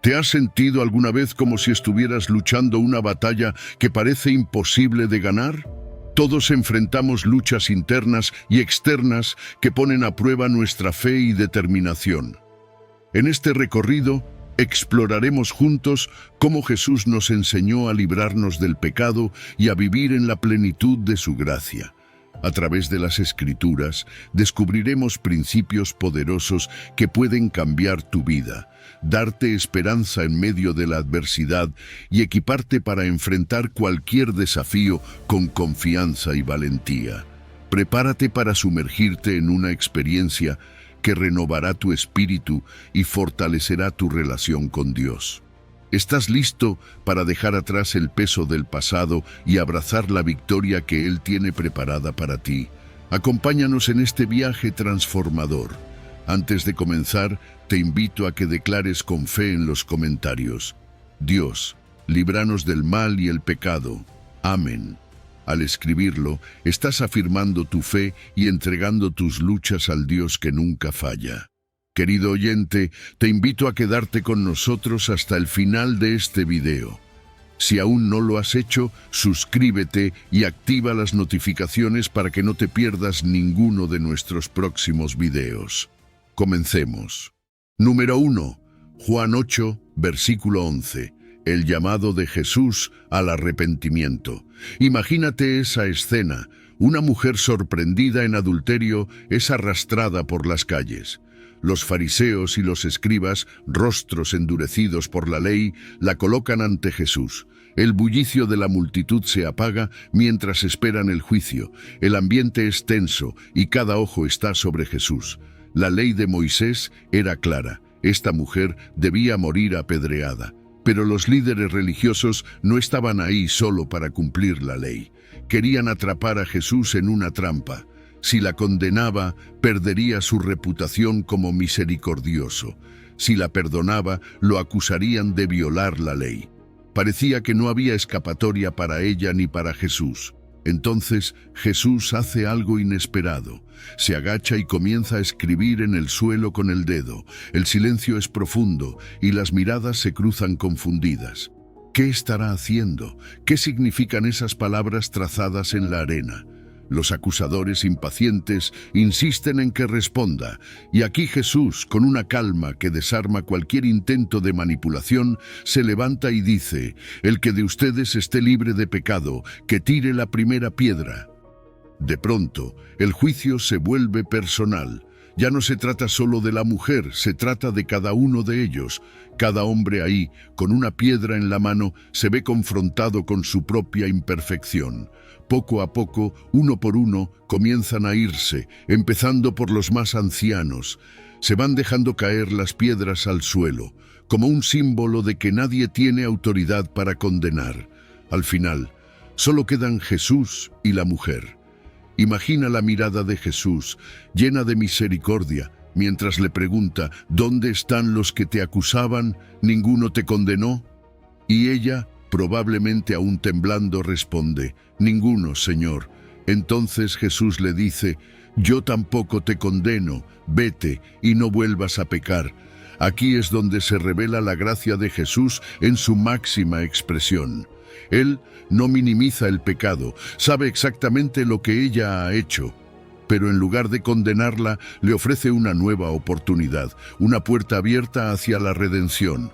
¿Te has sentido alguna vez como si estuvieras luchando una batalla que parece imposible de ganar? Todos enfrentamos luchas internas y externas que ponen a prueba nuestra fe y determinación. En este recorrido, exploraremos juntos cómo Jesús nos enseñó a librarnos del pecado y a vivir en la plenitud de su gracia. A través de las Escrituras, descubriremos principios poderosos que pueden cambiar tu vida, darte esperanza en medio de la adversidad y equiparte para enfrentar cualquier desafío con confianza y valentía. Prepárate para sumergirte en una experiencia que renovará tu espíritu y fortalecerá tu relación con Dios. ¿Estás listo para dejar atrás el peso del pasado y abrazar la victoria que Él tiene preparada para ti? Acompáñanos en este viaje transformador. Antes de comenzar, te invito a que declares con fe en los comentarios: Dios, líbranos del mal y el pecado. Amén. Al escribirlo, estás afirmando tu fe y entregando tus luchas al Dios que nunca falla. Querido oyente, te invito a quedarte con nosotros hasta el final de este video. Si aún no lo has hecho, suscríbete y activa las notificaciones para que no te pierdas ninguno de nuestros próximos videos. Comencemos. Número 1. Juan 8, versículo 11. El llamado de Jesús al arrepentimiento. Imagínate esa escena. Una mujer sorprendida en adulterio es arrastrada por las calles. Los fariseos y los escribas, rostros endurecidos por la ley, la colocan ante Jesús. El bullicio de la multitud se apaga mientras esperan el juicio. El ambiente es tenso y cada ojo está sobre Jesús. La ley de Moisés era clara. Esta mujer debía morir apedreada. Pero los líderes religiosos no estaban ahí solo para cumplir la ley. Querían atrapar a Jesús en una trampa. Si la condenaba, perdería su reputación como misericordioso. Si la perdonaba, lo acusarían de violar la ley. Parecía que no había escapatoria para ella ni para Jesús. Entonces Jesús hace algo inesperado. Se agacha y comienza a escribir en el suelo con el dedo. El silencio es profundo y las miradas se cruzan confundidas. ¿Qué estará haciendo? ¿Qué significan esas palabras trazadas en la arena? Los acusadores impacientes insisten en que responda, y aquí Jesús, con una calma que desarma cualquier intento de manipulación, se levanta y dice: «El que de ustedes esté libre de pecado, que tire la primera piedra». De pronto, el juicio se vuelve personal. Ya no se trata solo de la mujer, se trata de cada uno de ellos. Cada hombre ahí, con una piedra en la mano, se ve confrontado con su propia imperfección. Poco a poco, uno por uno, comienzan a irse, empezando por los más ancianos. Se van dejando caer las piedras al suelo, como un símbolo de que nadie tiene autoridad para condenar. Al final, solo quedan Jesús y la mujer. Imagina la mirada de Jesús, llena de misericordia, mientras le pregunta: «¿Dónde están los que te acusaban? ¿Ninguno te condenó?». Y ella, probablemente aún temblando, responde: «Ninguno, Señor». Entonces Jesús le dice: «Yo tampoco te condeno, vete y no vuelvas a pecar». Aquí es donde se revela la gracia de Jesús en su máxima expresión. Él no minimiza el pecado, sabe exactamente lo que ella ha hecho, pero en lugar de condenarla, le ofrece una nueva oportunidad, una puerta abierta hacia la redención.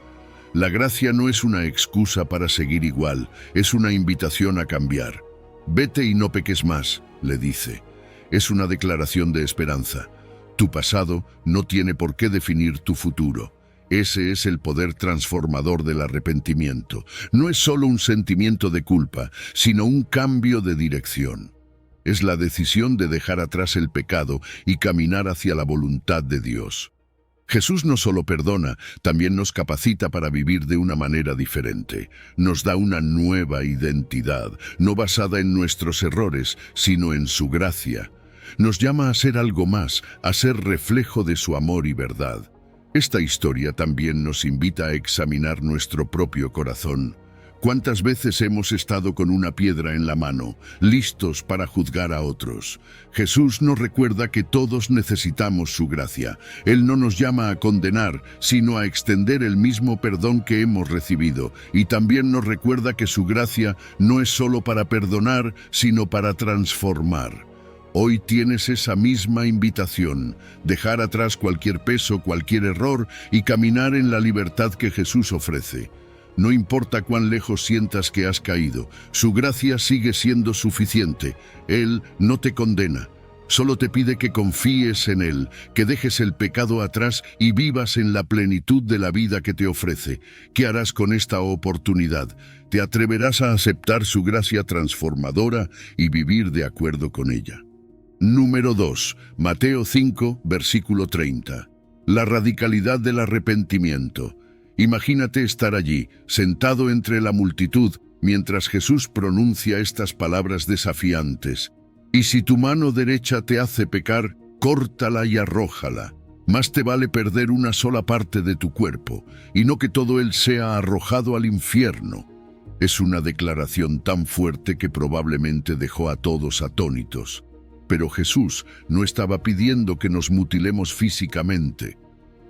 La gracia no es una excusa para seguir igual, es una invitación a cambiar. «Vete y no peques más», le dice. Es una declaración de esperanza. Tu pasado no tiene por qué definir tu futuro. Ese es el poder transformador del arrepentimiento. No es solo un sentimiento de culpa, sino un cambio de dirección. Es la decisión de dejar atrás el pecado y caminar hacia la voluntad de Dios. Jesús no solo perdona, también nos capacita para vivir de una manera diferente. Nos da una nueva identidad, no basada en nuestros errores, sino en su gracia. Nos llama a ser algo más, a ser reflejo de su amor y verdad. Esta historia también nos invita a examinar nuestro propio corazón. ¿Cuántas veces hemos estado con una piedra en la mano, listos para juzgar a otros? Jesús nos recuerda que todos necesitamos su gracia. Él no nos llama a condenar, sino a extender el mismo perdón que hemos recibido. Y también nos recuerda que su gracia no es solo para perdonar, sino para transformar. Hoy tienes esa misma invitación, dejar atrás cualquier peso, cualquier error y caminar en la libertad que Jesús ofrece. No importa cuán lejos sientas que has caído, su gracia sigue siendo suficiente. Él no te condena, solo te pide que confíes en Él, que dejes el pecado atrás y vivas en la plenitud de la vida que te ofrece. ¿Qué harás con esta oportunidad? ¿Te atreverás a aceptar su gracia transformadora y vivir de acuerdo con ella? Número 2. Mateo 5, versículo 30. La radicalidad del arrepentimiento. Imagínate estar allí, sentado entre la multitud, mientras Jesús pronuncia estas palabras desafiantes. Y si tu mano derecha te hace pecar, córtala y arrójala. Más te vale perder una sola parte de tu cuerpo, y no que todo él sea arrojado al infierno. Es una declaración tan fuerte que probablemente dejó a todos atónitos. Pero Jesús no estaba pidiendo que nos mutilemos físicamente.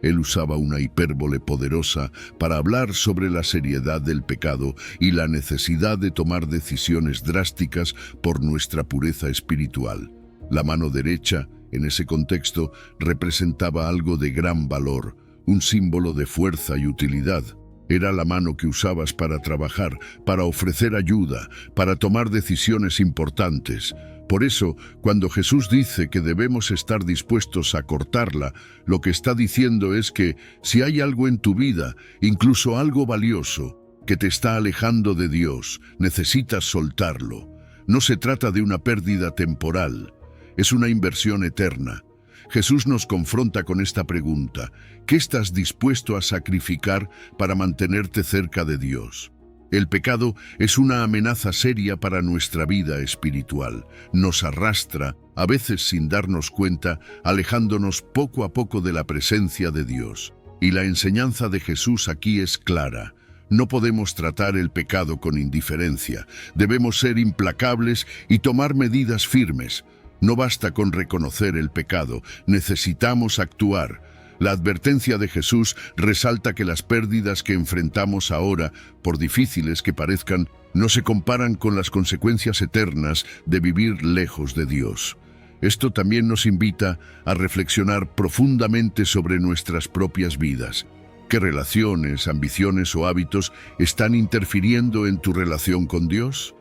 Él usaba una hipérbole poderosa para hablar sobre la seriedad del pecado y la necesidad de tomar decisiones drásticas por nuestra pureza espiritual. La mano derecha, en ese contexto, representaba algo de gran valor, un símbolo de fuerza y utilidad. Era la mano que usabas para trabajar, para ofrecer ayuda, para tomar decisiones importantes. Por eso, cuando Jesús dice que debemos estar dispuestos a cortarla, lo que está diciendo es que si hay algo en tu vida, incluso algo valioso, que te está alejando de Dios, necesitas soltarlo. No se trata de una pérdida temporal, es una inversión eterna. Jesús nos confronta con esta pregunta: ¿qué estás dispuesto a sacrificar para mantenerte cerca de Dios? El pecado es una amenaza seria para nuestra vida espiritual. Nos arrastra, a veces sin darnos cuenta, alejándonos poco a poco de la presencia de Dios. Y la enseñanza de Jesús aquí es clara. No podemos tratar el pecado con indiferencia. Debemos ser implacables y tomar medidas firmes. No basta con reconocer el pecado, necesitamos actuar. La advertencia de Jesús resalta que las pérdidas que enfrentamos ahora, por difíciles que parezcan, no se comparan con las consecuencias eternas de vivir lejos de Dios. Esto también nos invita a reflexionar profundamente sobre nuestras propias vidas. ¿Qué relaciones, ambiciones o hábitos están interfiriendo en tu relación con Dios?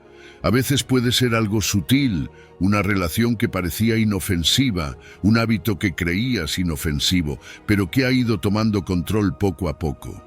A veces puede ser algo sutil, una relación que parecía inofensiva, un hábito que creías inofensivo, pero que ha ido tomando control poco a poco.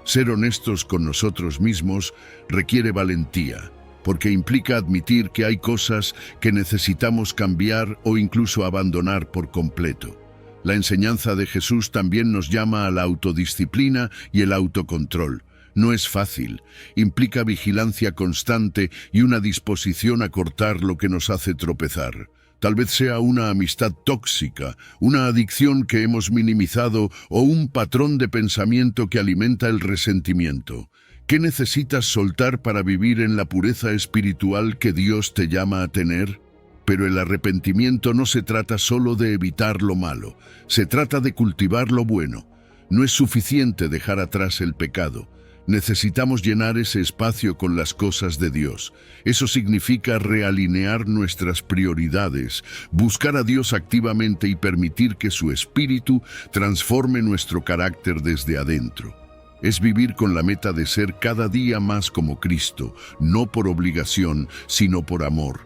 Ser honestos con nosotros mismos requiere valentía, porque implica admitir que hay cosas que necesitamos cambiar o incluso abandonar por completo. La enseñanza de Jesús también nos llama a la autodisciplina y el autocontrol. No es fácil, implica vigilancia constante y una disposición a cortar lo que nos hace tropezar. Tal vez sea una amistad tóxica, una adicción que hemos minimizado o un patrón de pensamiento que alimenta el resentimiento. ¿Qué necesitas soltar para vivir en la pureza espiritual que Dios te llama a tener? Pero el arrepentimiento no se trata solo de evitar lo malo, se trata de cultivar lo bueno. No es suficiente dejar atrás el pecado. Necesitamos llenar ese espacio con las cosas de Dios. Eso significa realinear nuestras prioridades, buscar a Dios activamente y permitir que su Espíritu transforme nuestro carácter desde adentro. Es vivir con la meta de ser cada día más como Cristo, no por obligación, sino por amor.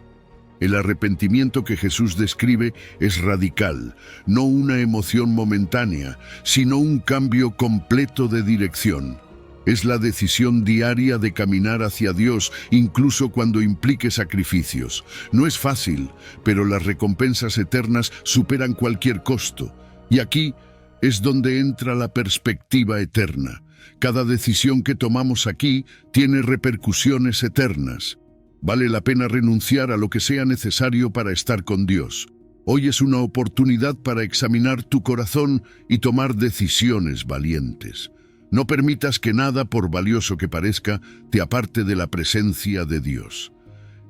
El arrepentimiento que Jesús describe es radical, no una emoción momentánea, sino un cambio completo de dirección. Es la decisión diaria de caminar hacia Dios, incluso cuando implique sacrificios. No es fácil, pero las recompensas eternas superan cualquier costo. Y aquí es donde entra la perspectiva eterna. Cada decisión que tomamos aquí tiene repercusiones eternas. Vale la pena renunciar a lo que sea necesario para estar con Dios. Hoy es una oportunidad para examinar tu corazón y tomar decisiones valientes. No permitas que nada, por valioso que parezca, te aparte de la presencia de Dios.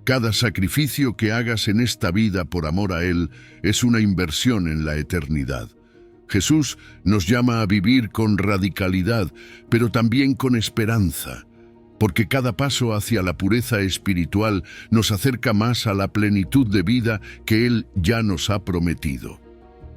Cada sacrificio que hagas en esta vida por amor a Él es una inversión en la eternidad. Jesús nos llama a vivir con radicalidad, pero también con esperanza, porque cada paso hacia la pureza espiritual nos acerca más a la plenitud de vida que Él ya nos ha prometido.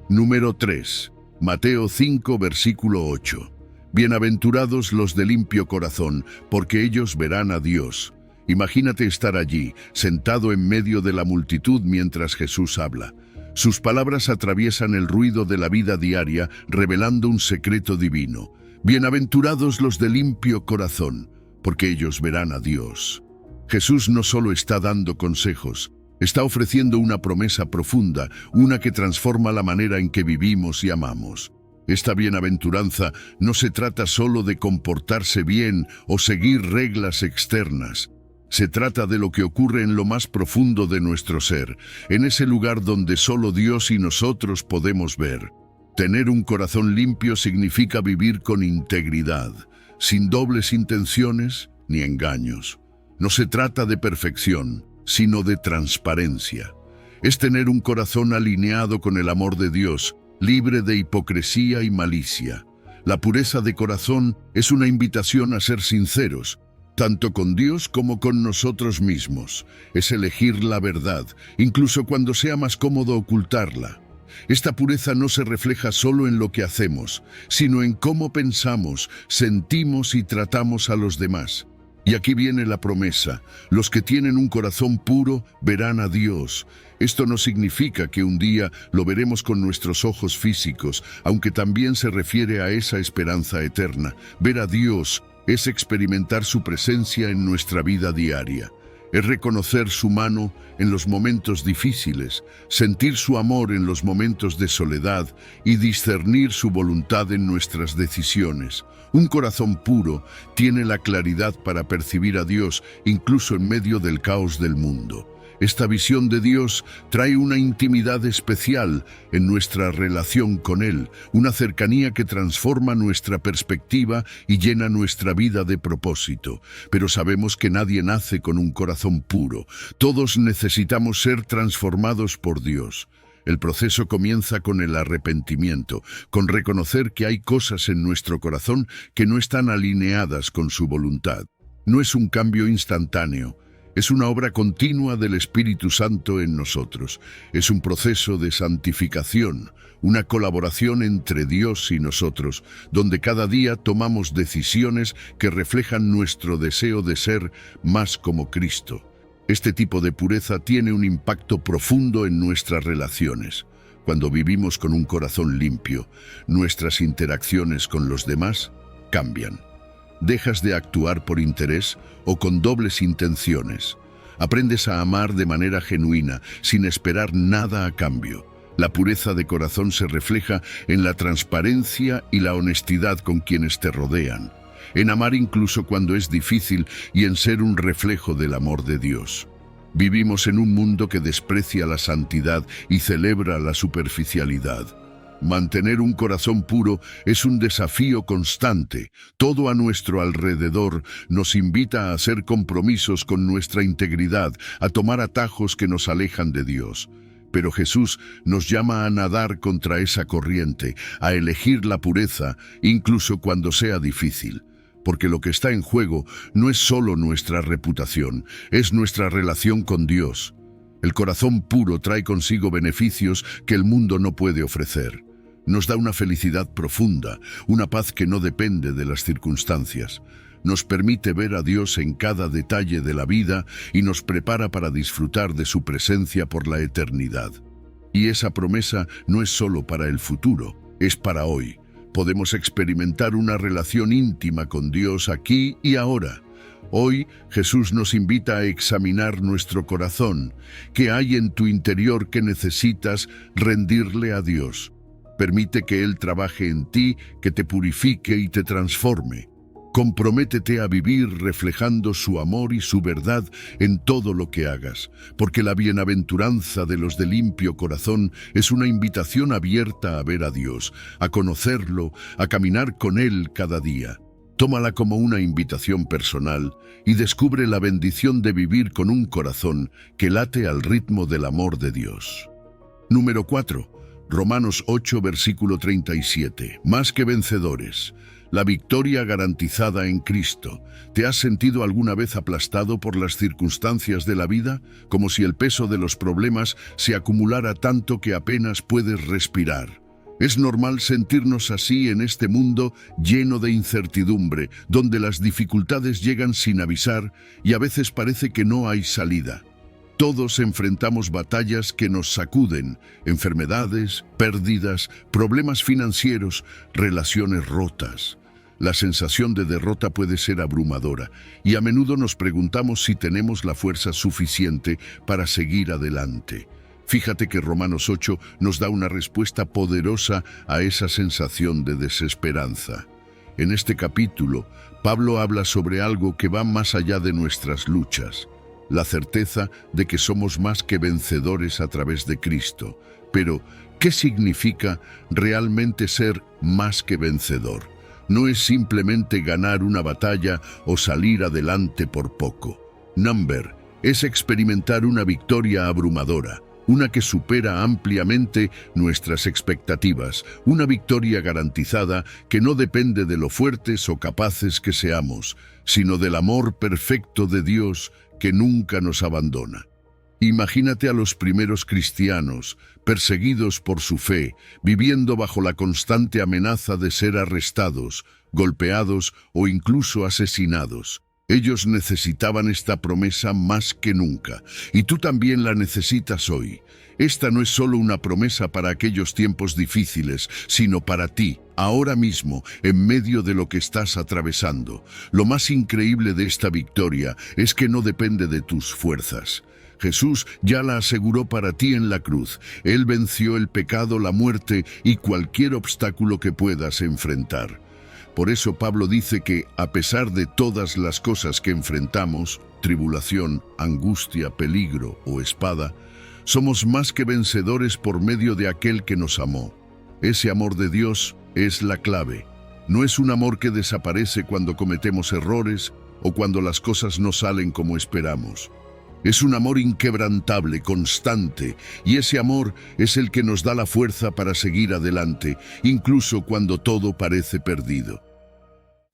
Número 3. Mateo 5, versículo 8. Bienaventurados los de limpio corazón, porque ellos verán a Dios. Imagínate estar allí, sentado en medio de la multitud mientras Jesús habla. Sus palabras atraviesan el ruido de la vida diaria, revelando un secreto divino. Bienaventurados los de limpio corazón, porque ellos verán a Dios. Jesús no solo está dando consejos, está ofreciendo una promesa profunda, una que transforma la manera en que vivimos y amamos. Esta bienaventuranza no se trata solo de comportarse bien o seguir reglas externas. Se trata de lo que ocurre en lo más profundo de nuestro ser, en ese lugar donde solo Dios y nosotros podemos ver. Tener un corazón limpio significa vivir con integridad, sin dobles intenciones ni engaños. No se trata de perfección, sino de transparencia. Es tener un corazón alineado con el amor de Dios, libre de hipocresía y malicia. La pureza de corazón es una invitación a ser sinceros, tanto con Dios como con nosotros mismos. Es elegir la verdad, incluso cuando sea más cómodo ocultarla. Esta pureza no se refleja solo en lo que hacemos, sino en cómo pensamos, sentimos y tratamos a los demás. Y aquí viene la promesa: los que tienen un corazón puro verán a Dios. Esto no significa que un día lo veremos con nuestros ojos físicos, aunque también se refiere a esa esperanza eterna. Ver a Dios es experimentar su presencia en nuestra vida diaria. Es reconocer su mano en los momentos difíciles, sentir su amor en los momentos de soledad y discernir su voluntad en nuestras decisiones. Un corazón puro tiene la claridad para percibir a Dios incluso en medio del caos del mundo. Esta visión de Dios trae una intimidad especial en nuestra relación con Él, una cercanía que transforma nuestra perspectiva y llena nuestra vida de propósito. Pero sabemos que nadie nace con un corazón puro. Todos necesitamos ser transformados por Dios. El proceso comienza con el arrepentimiento, con reconocer que hay cosas en nuestro corazón que no están alineadas con su voluntad. No es un cambio instantáneo. Es una obra continua del Espíritu Santo en nosotros. Es un proceso de santificación, una colaboración entre Dios y nosotros, donde cada día tomamos decisiones que reflejan nuestro deseo de ser más como Cristo. Este tipo de pureza tiene un impacto profundo en nuestras relaciones. Cuando vivimos con un corazón limpio, nuestras interacciones con los demás cambian. Dejas de actuar por interés o con dobles intenciones. Aprendes a amar de manera genuina, sin esperar nada a cambio. La pureza de corazón se refleja en la transparencia y la honestidad con quienes te rodean, en amar incluso cuando es difícil y en ser un reflejo del amor de Dios. Vivimos en un mundo que desprecia la santidad y celebra la superficialidad. Mantener un corazón puro es un desafío constante. Todo a nuestro alrededor nos invita a hacer compromisos con nuestra integridad, a tomar atajos que nos alejan de Dios. Pero Jesús nos llama a nadar contra esa corriente, a elegir la pureza, incluso cuando sea difícil. Porque lo que está en juego no es solo nuestra reputación, es nuestra relación con Dios. El corazón puro trae consigo beneficios que el mundo no puede ofrecer. Nos da una felicidad profunda, una paz que no depende de las circunstancias. Nos permite ver a Dios en cada detalle de la vida y nos prepara para disfrutar de su presencia por la eternidad. Y esa promesa no es solo para el futuro, es para hoy. Podemos experimentar una relación íntima con Dios aquí y ahora. Hoy Jesús nos invita a examinar nuestro corazón. ¿Qué hay en tu interior que necesitas rendirle a Dios? Permite que Él trabaje en ti, que te purifique y te transforme. Comprométete a vivir reflejando su amor y su verdad en todo lo que hagas, porque la bienaventuranza de los de limpio corazón es una invitación abierta a ver a Dios, a conocerlo, a caminar con Él cada día. Tómala como una invitación personal y descubre la bendición de vivir con un corazón que late al ritmo del amor de Dios. Número 4. Romanos 8, versículo 37. Más que vencedores. La victoria garantizada en Cristo. ¿Te has sentido alguna vez aplastado por las circunstancias de la vida? Como si el peso de los problemas se acumulara tanto que apenas puedes respirar. Es normal sentirnos así en este mundo lleno de incertidumbre, donde las dificultades llegan sin avisar y a veces parece que no hay salida. Todos enfrentamos batallas que nos sacuden, enfermedades, pérdidas, problemas financieros, relaciones rotas. La sensación de derrota puede ser abrumadora y a menudo nos preguntamos si tenemos la fuerza suficiente para seguir adelante. Fíjate que Romanos 8 nos da una respuesta poderosa a esa sensación de desesperanza. En este capítulo, Pablo habla sobre algo que va más allá de nuestras luchas, la certeza de que somos más que vencedores a través de Cristo. Pero, ¿qué significa realmente ser más que vencedor? No es simplemente ganar una batalla o salir adelante por poco. Number es experimentar una victoria abrumadora, una que supera ampliamente nuestras expectativas, una victoria garantizada que no depende de lo fuertes o capaces que seamos, sino del amor perfecto de Dios que nunca nos abandona. Imagínate a los primeros cristianos, perseguidos por su fe, viviendo bajo la constante amenaza de ser arrestados, golpeados o incluso asesinados. Ellos necesitaban esta promesa más que nunca, y tú también la necesitas hoy. Esta no es solo una promesa para aquellos tiempos difíciles, sino para ti, ahora mismo, en medio de lo que estás atravesando. Lo más increíble de esta victoria es que no depende de tus fuerzas. Jesús ya la aseguró para ti en la cruz. Él venció el pecado, la muerte y cualquier obstáculo que puedas enfrentar. Por eso Pablo dice que, a pesar de todas las cosas que enfrentamos, tribulación, angustia, peligro o espada, somos más que vencedores por medio de aquel que nos amó. Ese amor de Dios es la clave. No es un amor que desaparece cuando cometemos errores o cuando las cosas no salen como esperamos. Es un amor inquebrantable, constante, y ese amor es el que nos da la fuerza para seguir adelante, incluso cuando todo parece perdido.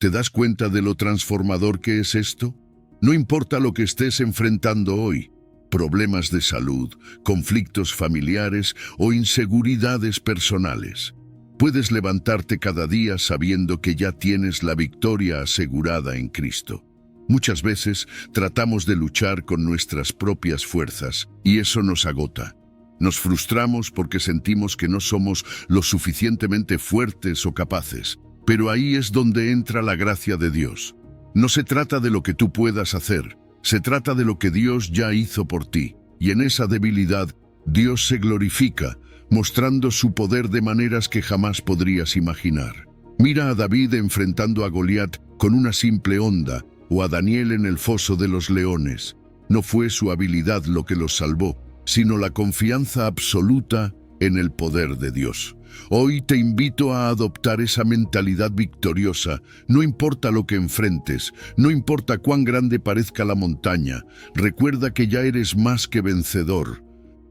¿Te das cuenta de lo transformador que es esto? No importa lo que estés enfrentando hoy, problemas de salud, conflictos familiares o inseguridades personales. Puedes levantarte cada día sabiendo que ya tienes la victoria asegurada en Cristo. Muchas veces tratamos de luchar con nuestras propias fuerzas y eso nos agota. Nos frustramos porque sentimos que no somos lo suficientemente fuertes o capaces. Pero ahí es donde entra la gracia de Dios. No se trata de lo que tú puedas hacer, se trata de lo que Dios ya hizo por ti. Y en esa debilidad, Dios se glorifica, mostrando su poder de maneras que jamás podrías imaginar. Mira a David enfrentando a Goliat con una simple honda, o a Daniel en el foso de los leones. No fue su habilidad lo que los salvó, sino la confianza absoluta en el poder de Dios. Hoy te invito a adoptar esa mentalidad victoriosa. No importa lo que enfrentes, no importa cuán grande parezca la montaña, recuerda que ya eres más que vencedor.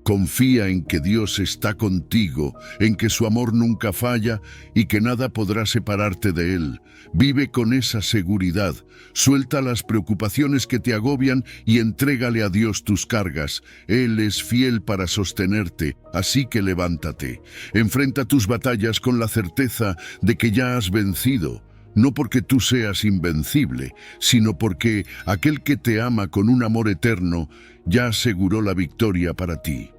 Confía en que Dios está contigo, en que su amor nunca falla y que nada podrá separarte de Él. Vive con esa seguridad. Suelta las preocupaciones que te agobian y entrégale a Dios tus cargas. Él es fiel para sostenerte, así que levántate. Enfrenta tus batallas con la certeza de que ya has vencido. No porque tú seas invencible, sino porque aquel que te ama con un amor eterno ya aseguró la victoria para ti.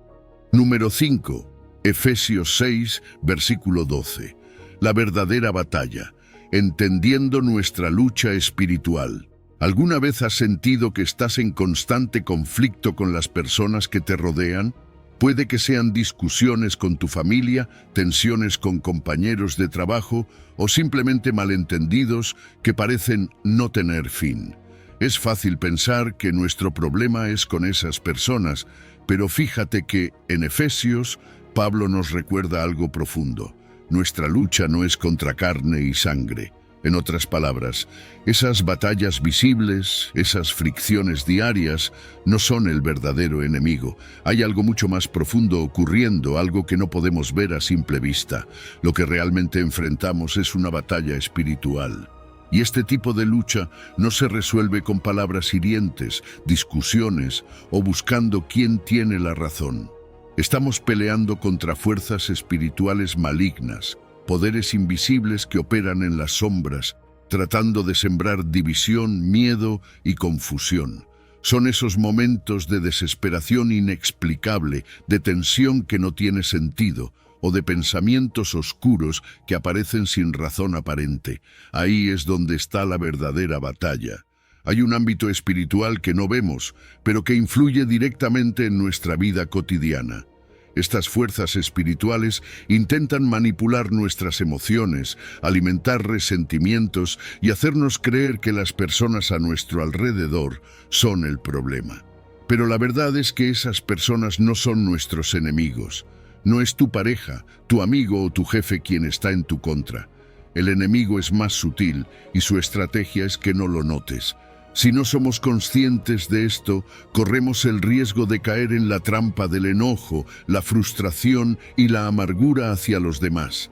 Número 5. Efesios 6, versículo 12. La verdadera batalla, entendiendo nuestra lucha espiritual. ¿Alguna vez has sentido que estás en constante conflicto con las personas que te rodean? Puede que sean discusiones con tu familia, tensiones con compañeros de trabajo o simplemente malentendidos que parecen no tener fin. Es fácil pensar que nuestro problema es con esas personas, pero fíjate que en Efesios, Pablo nos recuerda algo profundo. Nuestra lucha no es contra carne y sangre. En otras palabras, esas batallas visibles, esas fricciones diarias, no son el verdadero enemigo. Hay algo mucho más profundo ocurriendo, algo que no podemos ver a simple vista. Lo que realmente enfrentamos es una batalla espiritual. Y este tipo de lucha no se resuelve con palabras hirientes, discusiones o buscando quién tiene la razón. Estamos peleando contra fuerzas espirituales malignas, poderes invisibles que operan en las sombras, tratando de sembrar división, miedo y confusión. Son esos momentos de desesperación inexplicable, de tensión que no tiene sentido, o de pensamientos oscuros que aparecen sin razón aparente. Ahí es donde está la verdadera batalla. Hay un ámbito espiritual que no vemos, pero que influye directamente en nuestra vida cotidiana. Estas fuerzas espirituales intentan manipular nuestras emociones, alimentar resentimientos y hacernos creer que las personas a nuestro alrededor son el problema. Pero la verdad es que esas personas no son nuestros enemigos. No es tu pareja, tu amigo o tu jefe quien está en tu contra. El enemigo es más sutil y su estrategia es que no lo notes. Si no somos conscientes de esto, corremos el riesgo de caer en la trampa del enojo, la frustración y la amargura hacia los demás.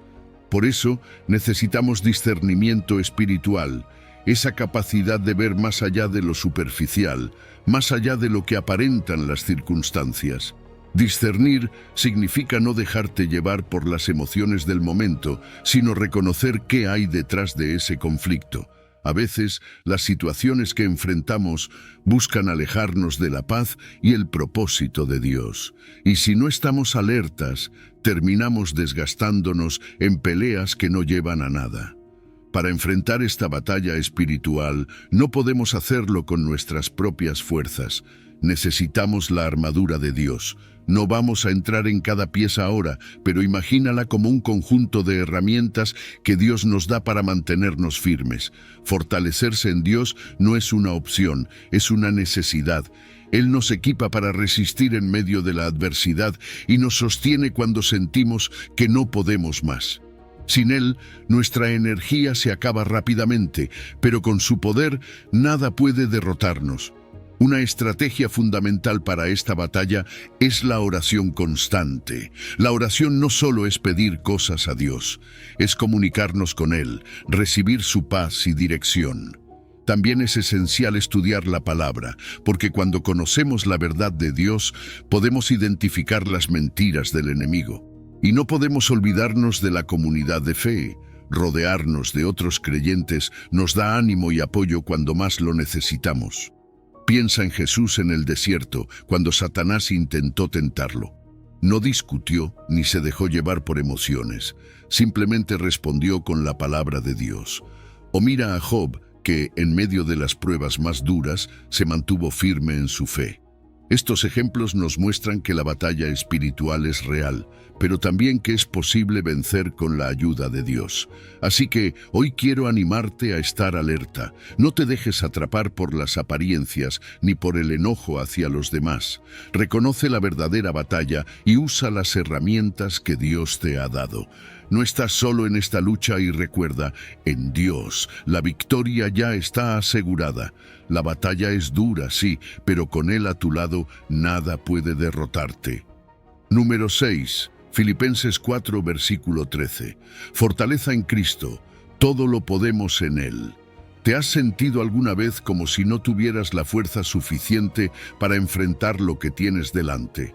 Por eso, necesitamos discernimiento espiritual, esa capacidad de ver más allá de lo superficial, más allá de lo que aparentan las circunstancias. Discernir significa no dejarte llevar por las emociones del momento, sino reconocer qué hay detrás de ese conflicto. A veces, las situaciones que enfrentamos buscan alejarnos de la paz y el propósito de Dios. Y si no estamos alertas, terminamos desgastándonos en peleas que no llevan a nada. Para enfrentar esta batalla espiritual, no podemos hacerlo con nuestras propias fuerzas. Necesitamos la armadura de Dios. No vamos a entrar en cada pieza ahora, pero imagínala como un conjunto de herramientas que Dios nos da para mantenernos firmes. Fortalecerse en Dios no es una opción, es una necesidad. Él nos equipa para resistir en medio de la adversidad y nos sostiene cuando sentimos que no podemos más. Sin Él, nuestra energía se acaba rápidamente, pero con su poder nada puede derrotarnos. Una estrategia fundamental para esta batalla es la oración constante. La oración no solo es pedir cosas a Dios, es comunicarnos con Él, recibir su paz y dirección. También es esencial estudiar la palabra, porque cuando conocemos la verdad de Dios, podemos identificar las mentiras del enemigo. Y no podemos olvidarnos de la comunidad de fe. Rodearnos de otros creyentes nos da ánimo y apoyo cuando más lo necesitamos. Piensa en Jesús en el desierto, cuando Satanás intentó tentarlo. No discutió ni se dejó llevar por emociones, simplemente respondió con la palabra de Dios. O mira a Job, que, en medio de las pruebas más duras, se mantuvo firme en su fe. Estos ejemplos nos muestran que la batalla espiritual es real, pero también que es posible vencer con la ayuda de Dios. Así que hoy quiero animarte a estar alerta. No te dejes atrapar por las apariencias ni por el enojo hacia los demás. Reconoce la verdadera batalla y usa las herramientas que Dios te ha dado. No estás solo en esta lucha y recuerda, en Dios, la victoria ya está asegurada. La batalla es dura, sí, pero con Él a tu lado, nada puede derrotarte. Número 6. Filipenses 4, versículo 13. Fortaleza en Cristo, todo lo podemos en Él. ¿Te has sentido alguna vez como si no tuvieras la fuerza suficiente para enfrentar lo que tienes delante?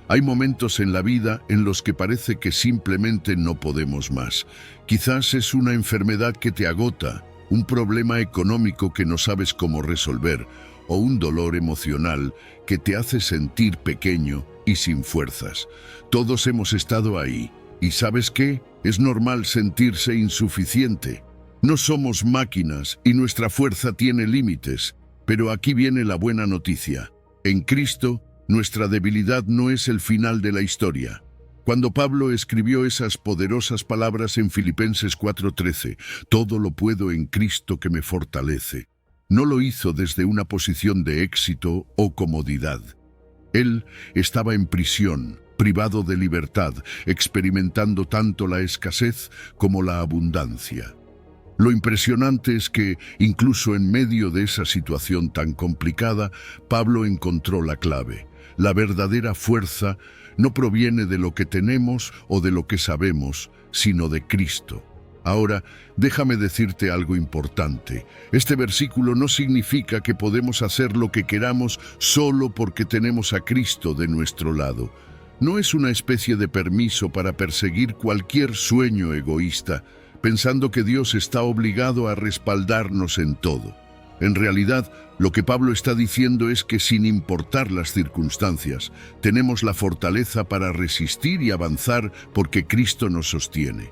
Hay momentos en la vida en los que parece que simplemente no podemos más. Quizás es una enfermedad que te agota, un problema económico que no sabes cómo resolver, o un dolor emocional que te hace sentir pequeño y sin fuerzas. Todos hemos estado ahí. ¿Y sabes qué? Es normal sentirse insuficiente. No somos máquinas y nuestra fuerza tiene límites. Pero aquí viene la buena noticia. En Cristo, nuestra debilidad no es el final de la historia. Cuando Pablo escribió esas poderosas palabras en Filipenses 4:13, todo lo puedo en Cristo que me fortalece, no lo hizo desde una posición de éxito o comodidad. Él estaba en prisión, privado de libertad, experimentando tanto la escasez como la abundancia. Lo impresionante es que, incluso en medio de esa situación tan complicada, Pablo encontró la clave. La verdadera fuerza no proviene de lo que tenemos o de lo que sabemos, sino de Cristo. Ahora, déjame decirte algo importante. Este versículo no significa que podemos hacer lo que queramos solo porque tenemos a Cristo de nuestro lado. No es una especie de permiso para perseguir cualquier sueño egoísta, pensando que Dios está obligado a respaldarnos en todo. En realidad, lo que Pablo está diciendo es que sin importar las circunstancias, tenemos la fortaleza para resistir y avanzar porque Cristo nos sostiene.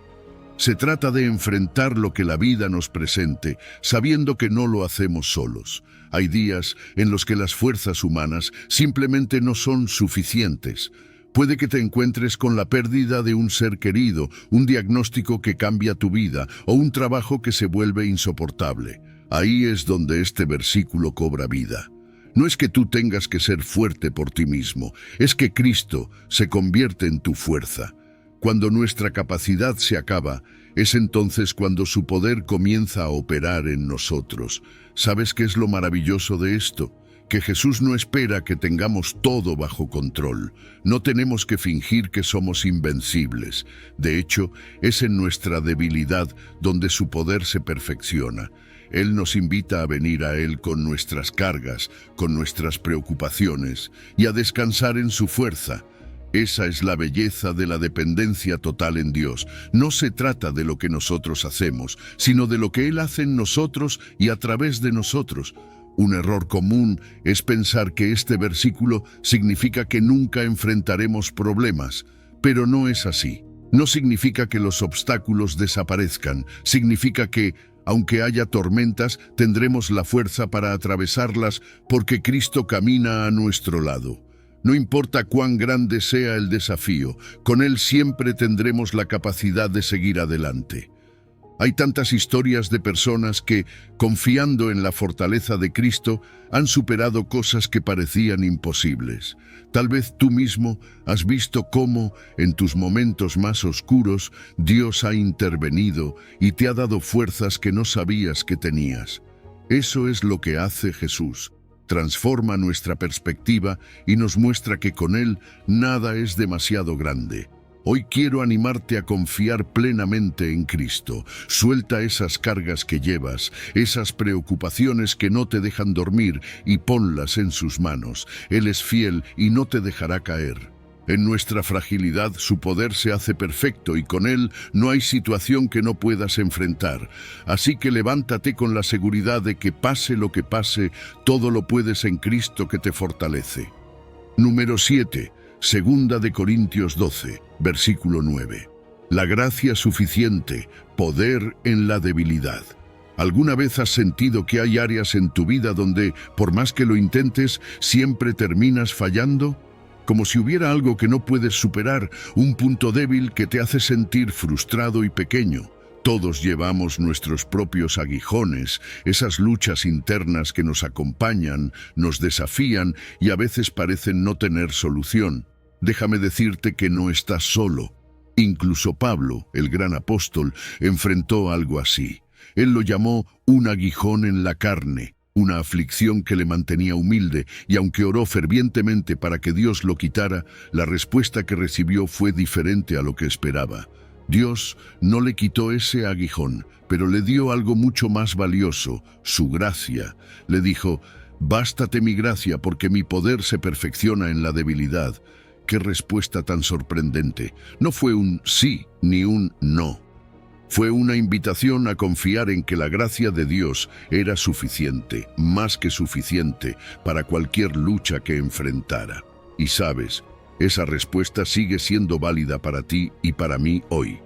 Se trata de enfrentar lo que la vida nos presente, sabiendo que no lo hacemos solos. Hay días en los que las fuerzas humanas simplemente no son suficientes. Puede que te encuentres con la pérdida de un ser querido, un diagnóstico que cambia tu vida o un trabajo que se vuelve insoportable. Ahí es donde este versículo cobra vida. No es que tú tengas que ser fuerte por ti mismo, es que Cristo se convierte en tu fuerza. Cuando nuestra capacidad se acaba, es entonces cuando su poder comienza a operar en nosotros. ¿Sabes qué es lo maravilloso de esto? Que Jesús no espera que tengamos todo bajo control. No tenemos que fingir que somos invencibles. De hecho, es en nuestra debilidad donde su poder se perfecciona. Él nos invita a venir a Él con nuestras cargas, con nuestras preocupaciones, y a descansar en su fuerza. Esa es la belleza de la dependencia total en Dios. No se trata de lo que nosotros hacemos, sino de lo que Él hace en nosotros y a través de nosotros. Un error común es pensar que este versículo significa que nunca enfrentaremos problemas, pero no es así. No significa que los obstáculos desaparezcan, significa que, aunque haya tormentas, tendremos la fuerza para atravesarlas porque Cristo camina a nuestro lado. No importa cuán grande sea el desafío, con Él siempre tendremos la capacidad de seguir adelante. Hay tantas historias de personas que, confiando en la fortaleza de Cristo, han superado cosas que parecían imposibles. Tal vez tú mismo has visto cómo, en tus momentos más oscuros, Dios ha intervenido y te ha dado fuerzas que no sabías que tenías. Eso es lo que hace Jesús. Transforma nuestra perspectiva y nos muestra que con Él nada es demasiado grande. Hoy quiero animarte a confiar plenamente en Cristo. Suelta esas cargas que llevas, esas preocupaciones que no te dejan dormir y ponlas en sus manos. Él es fiel y no te dejará caer. En nuestra fragilidad su poder se hace perfecto y con Él no hay situación que no puedas enfrentar. Así que levántate con la seguridad de que pase lo que pase, todo lo puedes en Cristo que te fortalece. Número 7. Segunda de Corintios 12, versículo 9. La gracia suficiente, poder en la debilidad. ¿Alguna vez has sentido que hay áreas en tu vida donde, por más que lo intentes, siempre terminas fallando? Como si hubiera algo que no puedes superar, un punto débil que te hace sentir frustrado y pequeño. Todos llevamos nuestros propios aguijones, esas luchas internas que nos acompañan, nos desafían y a veces parecen no tener solución. Déjame decirte que no estás solo. Incluso Pablo, el gran apóstol, enfrentó algo así. Él lo llamó un aguijón en la carne, una aflicción que le mantenía humilde, y aunque oró fervientemente para que Dios lo quitara, la respuesta que recibió fue diferente a lo que esperaba. Dios no le quitó ese aguijón, pero le dio algo mucho más valioso, su gracia. Le dijo: «Bástate mi gracia, porque mi poder se perfecciona en la debilidad». ¡Qué respuesta tan sorprendente! No fue un sí ni un no. Fue una invitación a confiar en que la gracia de Dios era suficiente, más que suficiente, para cualquier lucha que enfrentara. Y sabes, esa respuesta sigue siendo válida para ti y para mí hoy.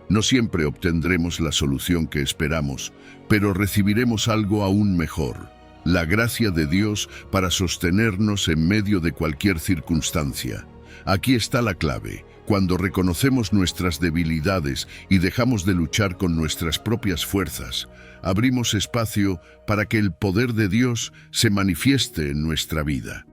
No siempre obtendremos la solución que esperamos, pero recibiremos algo aún mejor: la gracia de Dios para sostenernos en medio de cualquier circunstancia. Aquí está la clave. Cuando reconocemos nuestras debilidades y dejamos de luchar con nuestras propias fuerzas, abrimos espacio para que el poder de Dios se manifieste en nuestra vida.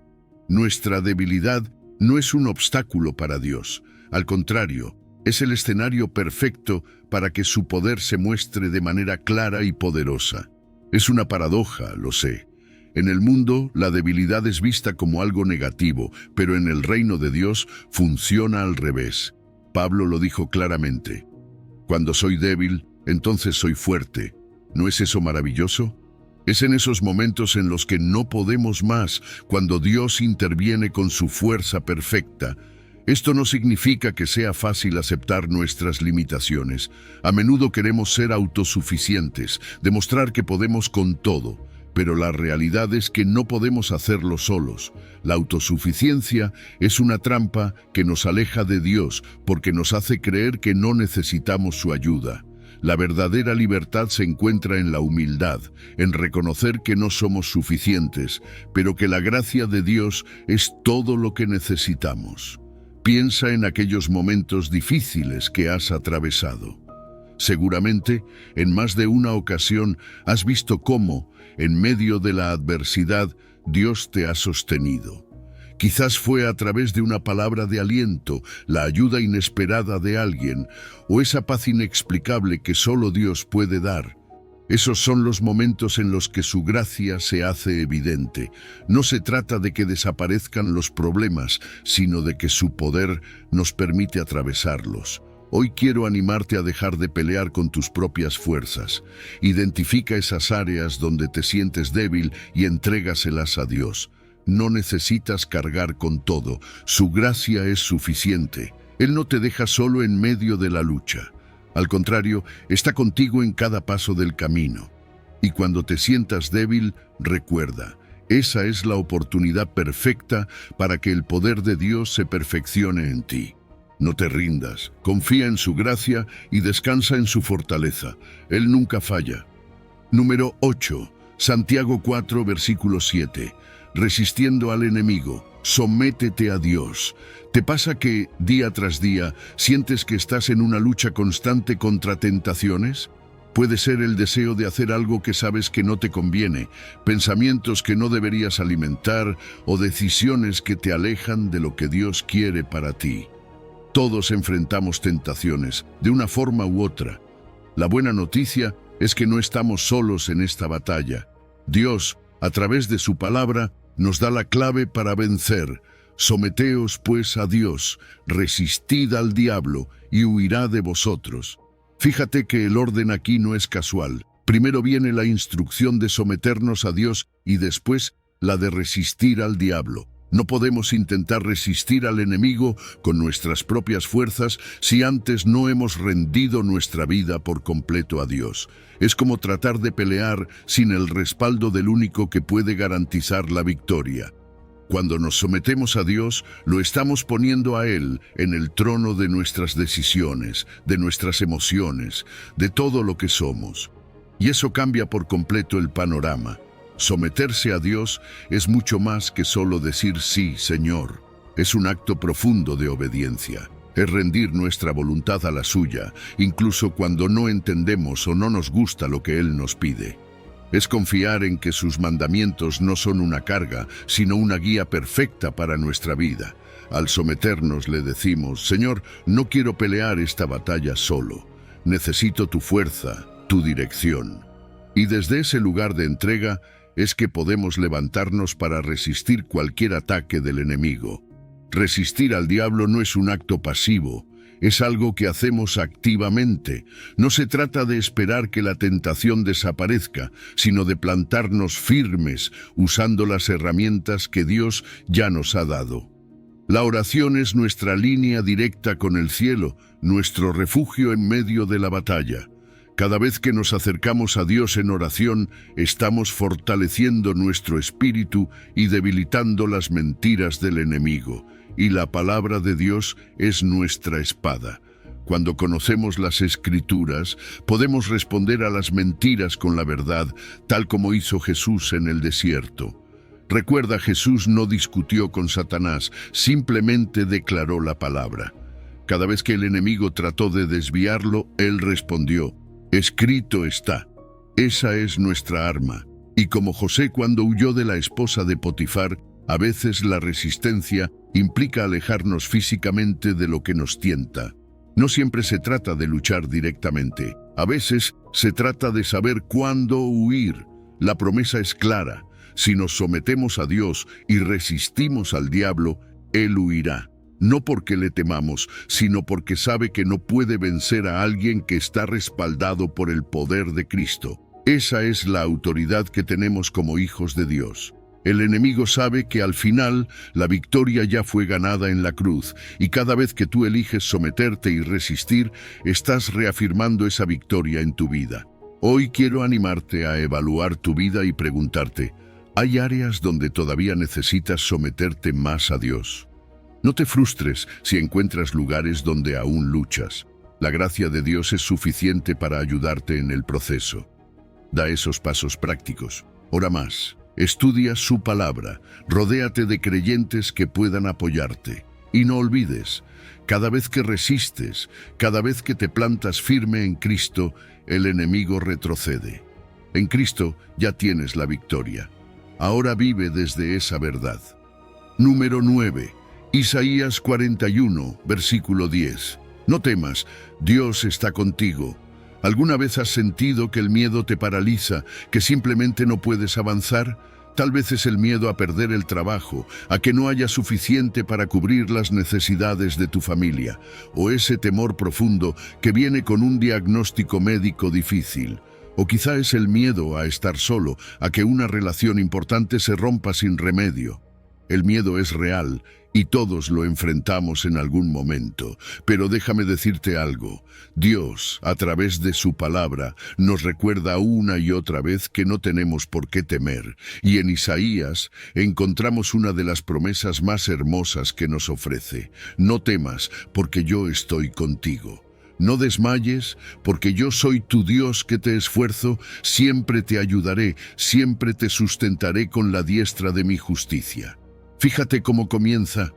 Nuestra debilidad no es un obstáculo para Dios. Al contrario, Es el escenario perfecto para que su poder se muestre de manera clara y poderosa. Es una paradoja, lo sé. En el mundo, la debilidad es vista como algo negativo, pero en el reino de Dios funciona al revés. Pablo lo dijo claramente. Cuando soy débil, entonces soy fuerte. ¿No es eso maravilloso? Es en esos momentos en los que no podemos más, cuando Dios interviene con su fuerza perfecta. Esto no significa que sea fácil aceptar nuestras limitaciones. A menudo queremos ser autosuficientes, demostrar que podemos con todo, pero la realidad es que no podemos hacerlo solos. La autosuficiencia es una trampa que nos aleja de Dios porque nos hace creer que no necesitamos su ayuda. La verdadera libertad se encuentra en la humildad, en reconocer que no somos suficientes, pero que la gracia de Dios es todo lo que necesitamos. Piensa en aquellos momentos difíciles que has atravesado. Seguramente, en más de una ocasión, has visto cómo, en medio de la adversidad, Dios te ha sostenido. Quizás fue a través de una palabra de aliento, la ayuda inesperada de alguien, o esa paz inexplicable que solo Dios puede dar. Esos son los momentos en los que su gracia se hace evidente. No se trata de que desaparezcan los problemas, sino de que su poder nos permite atravesarlos. Hoy quiero animarte a dejar de pelear con tus propias fuerzas. Identifica esas áreas donde te sientes débil y entrégaselas a Dios. No necesitas cargar con todo, su gracia es suficiente. Él no te deja solo en medio de la lucha. Al contrario, está contigo en cada paso del camino. Y cuando te sientas débil, recuerda, esa es la oportunidad perfecta para que el poder de Dios se perfeccione en ti. No te rindas, confía en su gracia y descansa en su fortaleza. Él nunca falla. Número 8. Santiago 4, versículo 7. Resistiendo al enemigo, sométete a Dios. ¿Te pasa que, día tras día, sientes que estás en una lucha constante contra tentaciones? Puede ser el deseo de hacer algo que sabes que no te conviene, pensamientos que no deberías alimentar o decisiones que te alejan de lo que Dios quiere para ti. Todos enfrentamos tentaciones, de una forma u otra. La buena noticia es que no estamos solos en esta batalla. Dios, a través de su palabra, nos da la clave para vencer. Someteos pues a Dios, resistid al diablo y huirá de vosotros. Fíjate que el orden aquí no es casual. Primero viene la instrucción de someternos a Dios y después la de resistir al diablo. No podemos intentar resistir al enemigo con nuestras propias fuerzas si antes no hemos rendido nuestra vida por completo a Dios. Es como tratar de pelear sin el respaldo del único que puede garantizar la victoria. Cuando nos sometemos a Dios, lo estamos poniendo a Él en el trono de nuestras decisiones, de nuestras emociones, de todo lo que somos. Y eso cambia por completo el panorama. Someterse a Dios es mucho más que solo decir sí, Señor. Es un acto profundo de obediencia. Es rendir nuestra voluntad a la suya, incluso cuando no entendemos o no nos gusta lo que Él nos pide. Es confiar en que sus mandamientos no son una carga, sino una guía perfecta para nuestra vida. Al someternos le decimos, Señor, no quiero pelear esta batalla solo. Necesito tu fuerza, tu dirección. Y desde ese lugar de entrega, es que podemos levantarnos para resistir cualquier ataque del enemigo. Resistir al diablo no es un acto pasivo, es algo que hacemos activamente. No se trata de esperar que la tentación desaparezca, sino de plantarnos firmes usando las herramientas que Dios ya nos ha dado. La oración es nuestra línea directa con el cielo, nuestro refugio en medio de la batalla. Cada vez que nos acercamos a Dios en oración, estamos fortaleciendo nuestro espíritu y debilitando las mentiras del enemigo. Y la palabra de Dios es nuestra espada. Cuando conocemos las Escrituras, podemos responder a las mentiras con la verdad, tal como hizo Jesús en el desierto. Recuerda, Jesús no discutió con Satanás, simplemente declaró la palabra. Cada vez que el enemigo trató de desviarlo, él respondió, escrito está. Esa es nuestra arma. Y como José cuando huyó de la esposa de Potifar, a veces la resistencia implica alejarnos físicamente de lo que nos tienta. No siempre se trata de luchar directamente. A veces se trata de saber cuándo huir. La promesa es clara. Si nos sometemos a Dios y resistimos al diablo, Él huirá. No porque le temamos, sino porque sabe que no puede vencer a alguien que está respaldado por el poder de Cristo. Esa es la autoridad que tenemos como hijos de Dios. El enemigo sabe que al final la victoria ya fue ganada en la cruz, y cada vez que tú eliges someterte y resistir, estás reafirmando esa victoria en tu vida. Hoy quiero animarte a evaluar tu vida y preguntarte, ¿hay áreas donde todavía necesitas someterte más a Dios? No te frustres si encuentras lugares donde aún luchas. La gracia de Dios es suficiente para ayudarte en el proceso. Da esos pasos prácticos. Ora más. Estudia su palabra. Rodéate de creyentes que puedan apoyarte. Y no olvides, cada vez que resistes, cada vez que te plantas firme en Cristo, el enemigo retrocede. En Cristo ya tienes la victoria. Ahora vive desde esa verdad. Número 9. Isaías 41, versículo 10. No temas, Dios está contigo. ¿Alguna vez has sentido que el miedo te paraliza, que simplemente no puedes avanzar? Tal vez es el miedo a perder el trabajo, a que no haya suficiente para cubrir las necesidades de tu familia, o ese temor profundo que viene con un diagnóstico médico difícil. O quizá es el miedo a estar solo, a que una relación importante se rompa sin remedio. El miedo es real y todos lo enfrentamos en algún momento. Pero déjame decirte algo. Dios, a través de su palabra, nos recuerda una y otra vez que no tenemos por qué temer. Y en Isaías encontramos una de las promesas más hermosas que nos ofrece. No temas, porque yo estoy contigo. No desmayes, porque yo soy tu Dios que te esfuerzo, siempre te ayudaré, siempre te sustentaré con la diestra de mi justicia. Fíjate cómo comienza.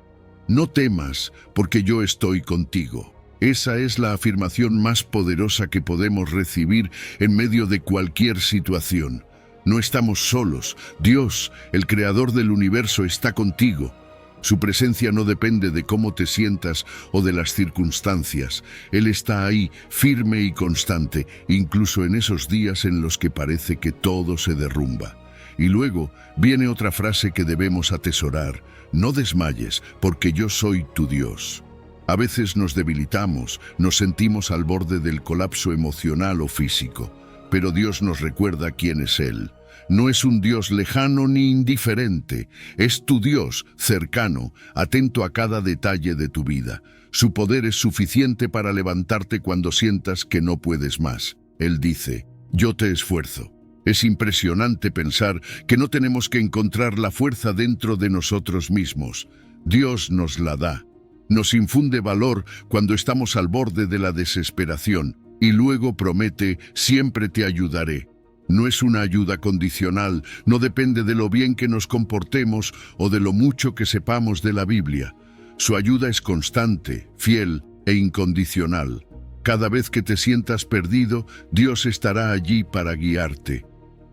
No temas, porque yo estoy contigo. Esa es la afirmación más poderosa que podemos recibir en medio de cualquier situación. No estamos solos. Dios, el creador del universo, está contigo. Su presencia no depende de cómo te sientas o de las circunstancias. Él está ahí, firme y constante, incluso en esos días en los que parece que todo se derrumba. Y luego viene otra frase que debemos atesorar. No desmayes, porque yo soy tu Dios. A veces nos debilitamos, nos sentimos al borde del colapso emocional o físico, pero Dios nos recuerda quién es Él. No es un Dios lejano ni indiferente, es tu Dios cercano, atento a cada detalle de tu vida. Su poder es suficiente para levantarte cuando sientas que no puedes más. Él dice, yo te esfuerzo. Es impresionante pensar que no tenemos que encontrar la fuerza dentro de nosotros mismos. Dios nos la da. Nos infunde valor cuando estamos al borde de la desesperación y luego promete, siempre te ayudaré. No es una ayuda condicional, no depende de lo bien que nos comportemos o de lo mucho que sepamos de la Biblia. Su ayuda es constante, fiel e incondicional. Cada vez que te sientas perdido, Dios estará allí para guiarte.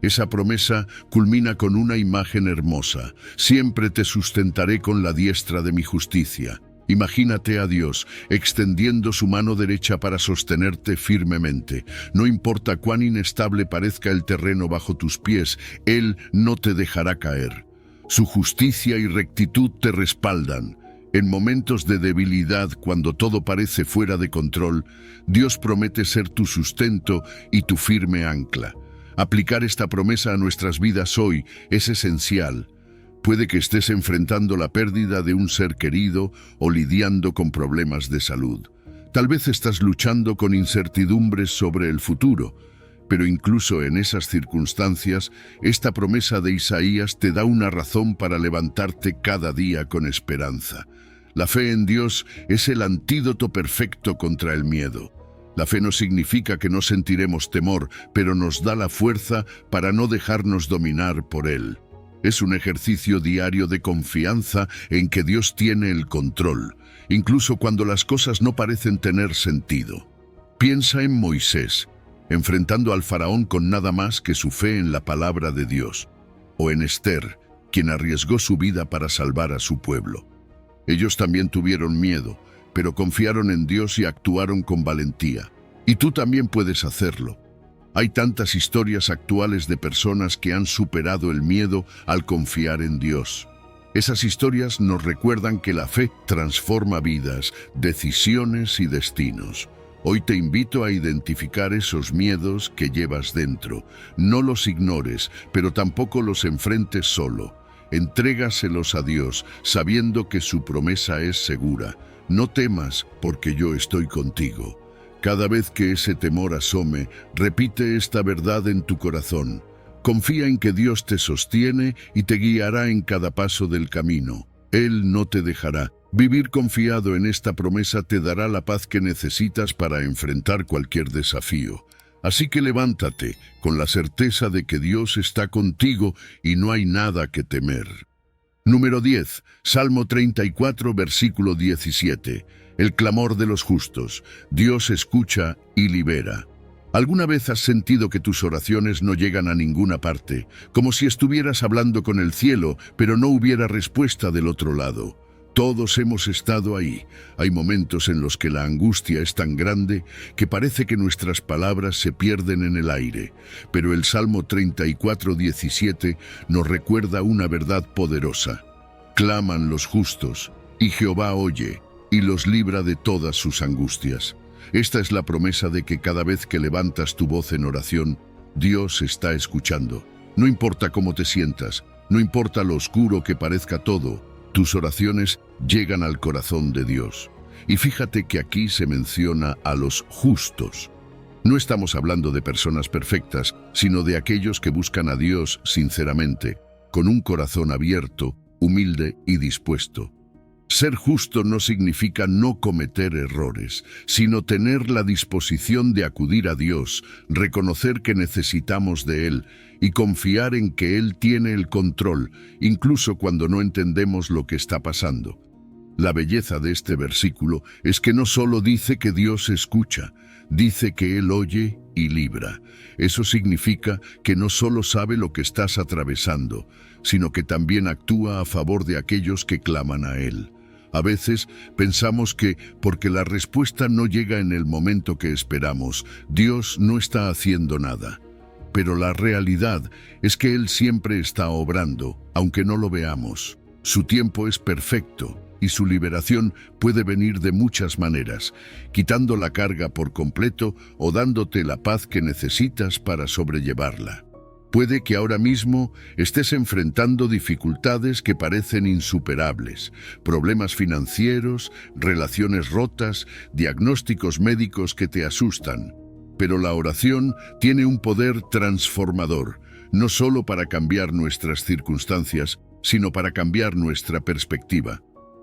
Esa promesa culmina con una imagen hermosa. Siempre te sustentaré con la diestra de mi justicia. Imagínate a Dios extendiendo su mano derecha para sostenerte firmemente. No importa cuán inestable parezca el terreno bajo tus pies, Él no te dejará caer. Su justicia y rectitud te respaldan. En momentos de debilidad, cuando todo parece fuera de control, Dios promete ser tu sustento y tu firme ancla. Aplicar esta promesa a nuestras vidas hoy es esencial. Puede que estés enfrentando la pérdida de un ser querido o lidiando con problemas de salud. Tal vez estás luchando con incertidumbres sobre el futuro, pero incluso en esas circunstancias, esta promesa de Isaías te da una razón para levantarte cada día con esperanza. La fe en Dios es el antídoto perfecto contra el miedo. La fe no significa que no sentiremos temor, pero nos da la fuerza para no dejarnos dominar por él. Es un ejercicio diario de confianza en que Dios tiene el control, incluso cuando las cosas no parecen tener sentido. Piensa en Moisés, enfrentando al faraón con nada más que su fe en la palabra de Dios, o en Esther, quien arriesgó su vida para salvar a su pueblo. Ellos también tuvieron miedo, pero confiaron en Dios y actuaron con valentía. Y tú también puedes hacerlo. Hay tantas historias actuales de personas que han superado el miedo al confiar en Dios. Esas historias nos recuerdan que la fe transforma vidas, decisiones y destinos. Hoy te invito a identificar esos miedos que llevas dentro. No los ignores, pero tampoco los enfrentes solo. Entrégaselos a Dios, sabiendo que su promesa es segura. No temas, porque yo estoy contigo. Cada vez que ese temor asome, repite esta verdad en tu corazón. Confía en que Dios te sostiene y te guiará en cada paso del camino. Él no te dejará. Vivir confiado en esta promesa te dará la paz que necesitas para enfrentar cualquier desafío. Así que levántate, con la certeza de que Dios está contigo y no hay nada que temer. Número 10. Salmo 34, versículo 17. El clamor de los justos. Dios escucha y libera. ¿Alguna vez has sentido que tus oraciones no llegan a ninguna parte, como si estuvieras hablando con el cielo, pero no hubiera respuesta del otro lado? Todos hemos estado ahí. Hay momentos en los que la angustia es tan grande que parece que nuestras palabras se pierden en el aire. Pero el Salmo 34, 17 nos recuerda una verdad poderosa. Claman los justos, y Jehová oye, y los libra de todas sus angustias. Esta es la promesa de que cada vez que levantas tu voz en oración, Dios está escuchando. No importa cómo te sientas, no importa lo oscuro que parezca todo, tus oraciones llegan al corazón de Dios. Y fíjate que aquí se menciona a los justos. No estamos hablando de personas perfectas, sino de aquellos que buscan a Dios sinceramente, con un corazón abierto, humilde y dispuesto. Ser justo no significa no cometer errores, sino tener la disposición de acudir a Dios, reconocer que necesitamos de Él y confiar en que Él tiene el control, incluso cuando no entendemos lo que está pasando. La belleza de este versículo es que no solo dice que Dios escucha, dice que Él oye y libra. Eso significa que no solo sabe lo que estás atravesando, sino que también actúa a favor de aquellos que claman a Él. A veces pensamos que, porque la respuesta no llega en el momento que esperamos, Dios no está haciendo nada. Pero la realidad es que Él siempre está obrando, aunque no lo veamos. Su tiempo es perfecto y su liberación puede venir de muchas maneras, quitando la carga por completo o dándote la paz que necesitas para sobrellevarla. Puede que ahora mismo estés enfrentando dificultades que parecen insuperables, problemas financieros, relaciones rotas, diagnósticos médicos que te asustan. Pero la oración tiene un poder transformador, no solo para cambiar nuestras circunstancias, sino para cambiar nuestra perspectiva.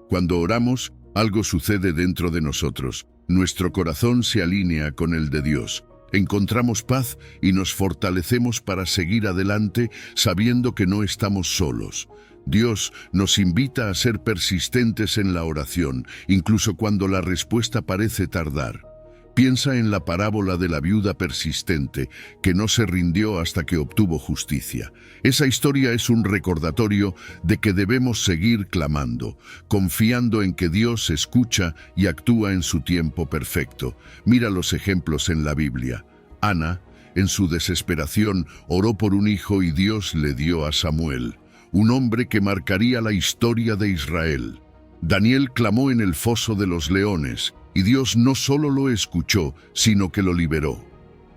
Cuando oramos, algo sucede dentro de nosotros. Nuestro corazón se alinea con el de Dios. Encontramos paz y nos fortalecemos para seguir adelante sabiendo que no estamos solos. Dios nos invita a ser persistentes en la oración, incluso cuando la respuesta parece tardar. Piensa en la parábola de la viuda persistente, que no se rindió hasta que obtuvo justicia. Esa historia es un recordatorio de que debemos seguir clamando, confiando en que Dios escucha y actúa en su tiempo perfecto. Mira los ejemplos en la Biblia. Ana, en su desesperación, oró por un hijo y Dios le dio a Samuel, un hombre que marcaría la historia de Israel. Daniel clamó en el foso de los leones, y Dios no solo lo escuchó, sino que lo liberó.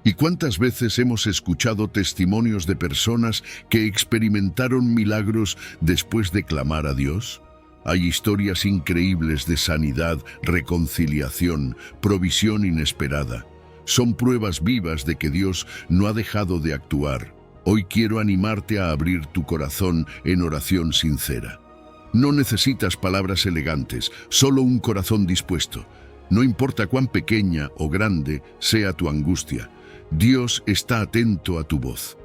¿Y cuántas veces hemos escuchado testimonios de personas que experimentaron milagros después de clamar a Dios? Hay historias increíbles de sanidad, reconciliación, provisión inesperada. Son pruebas vivas de que Dios no ha dejado de actuar. Hoy quiero animarte a abrir tu corazón en oración sincera. No necesitas palabras elegantes, solo un corazón dispuesto. No importa cuán pequeña o grande sea tu angustia, Dios está atento a tu voz.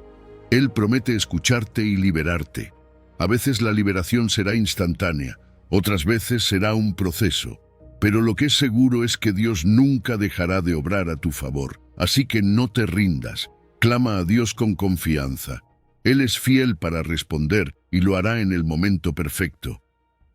Él promete escucharte y liberarte. A veces la liberación será instantánea, otras veces será un proceso. Pero lo que es seguro es que Dios nunca dejará de obrar a tu favor. Así que no te rindas. Clama a Dios con confianza. Él es fiel para responder y lo hará en el momento perfecto.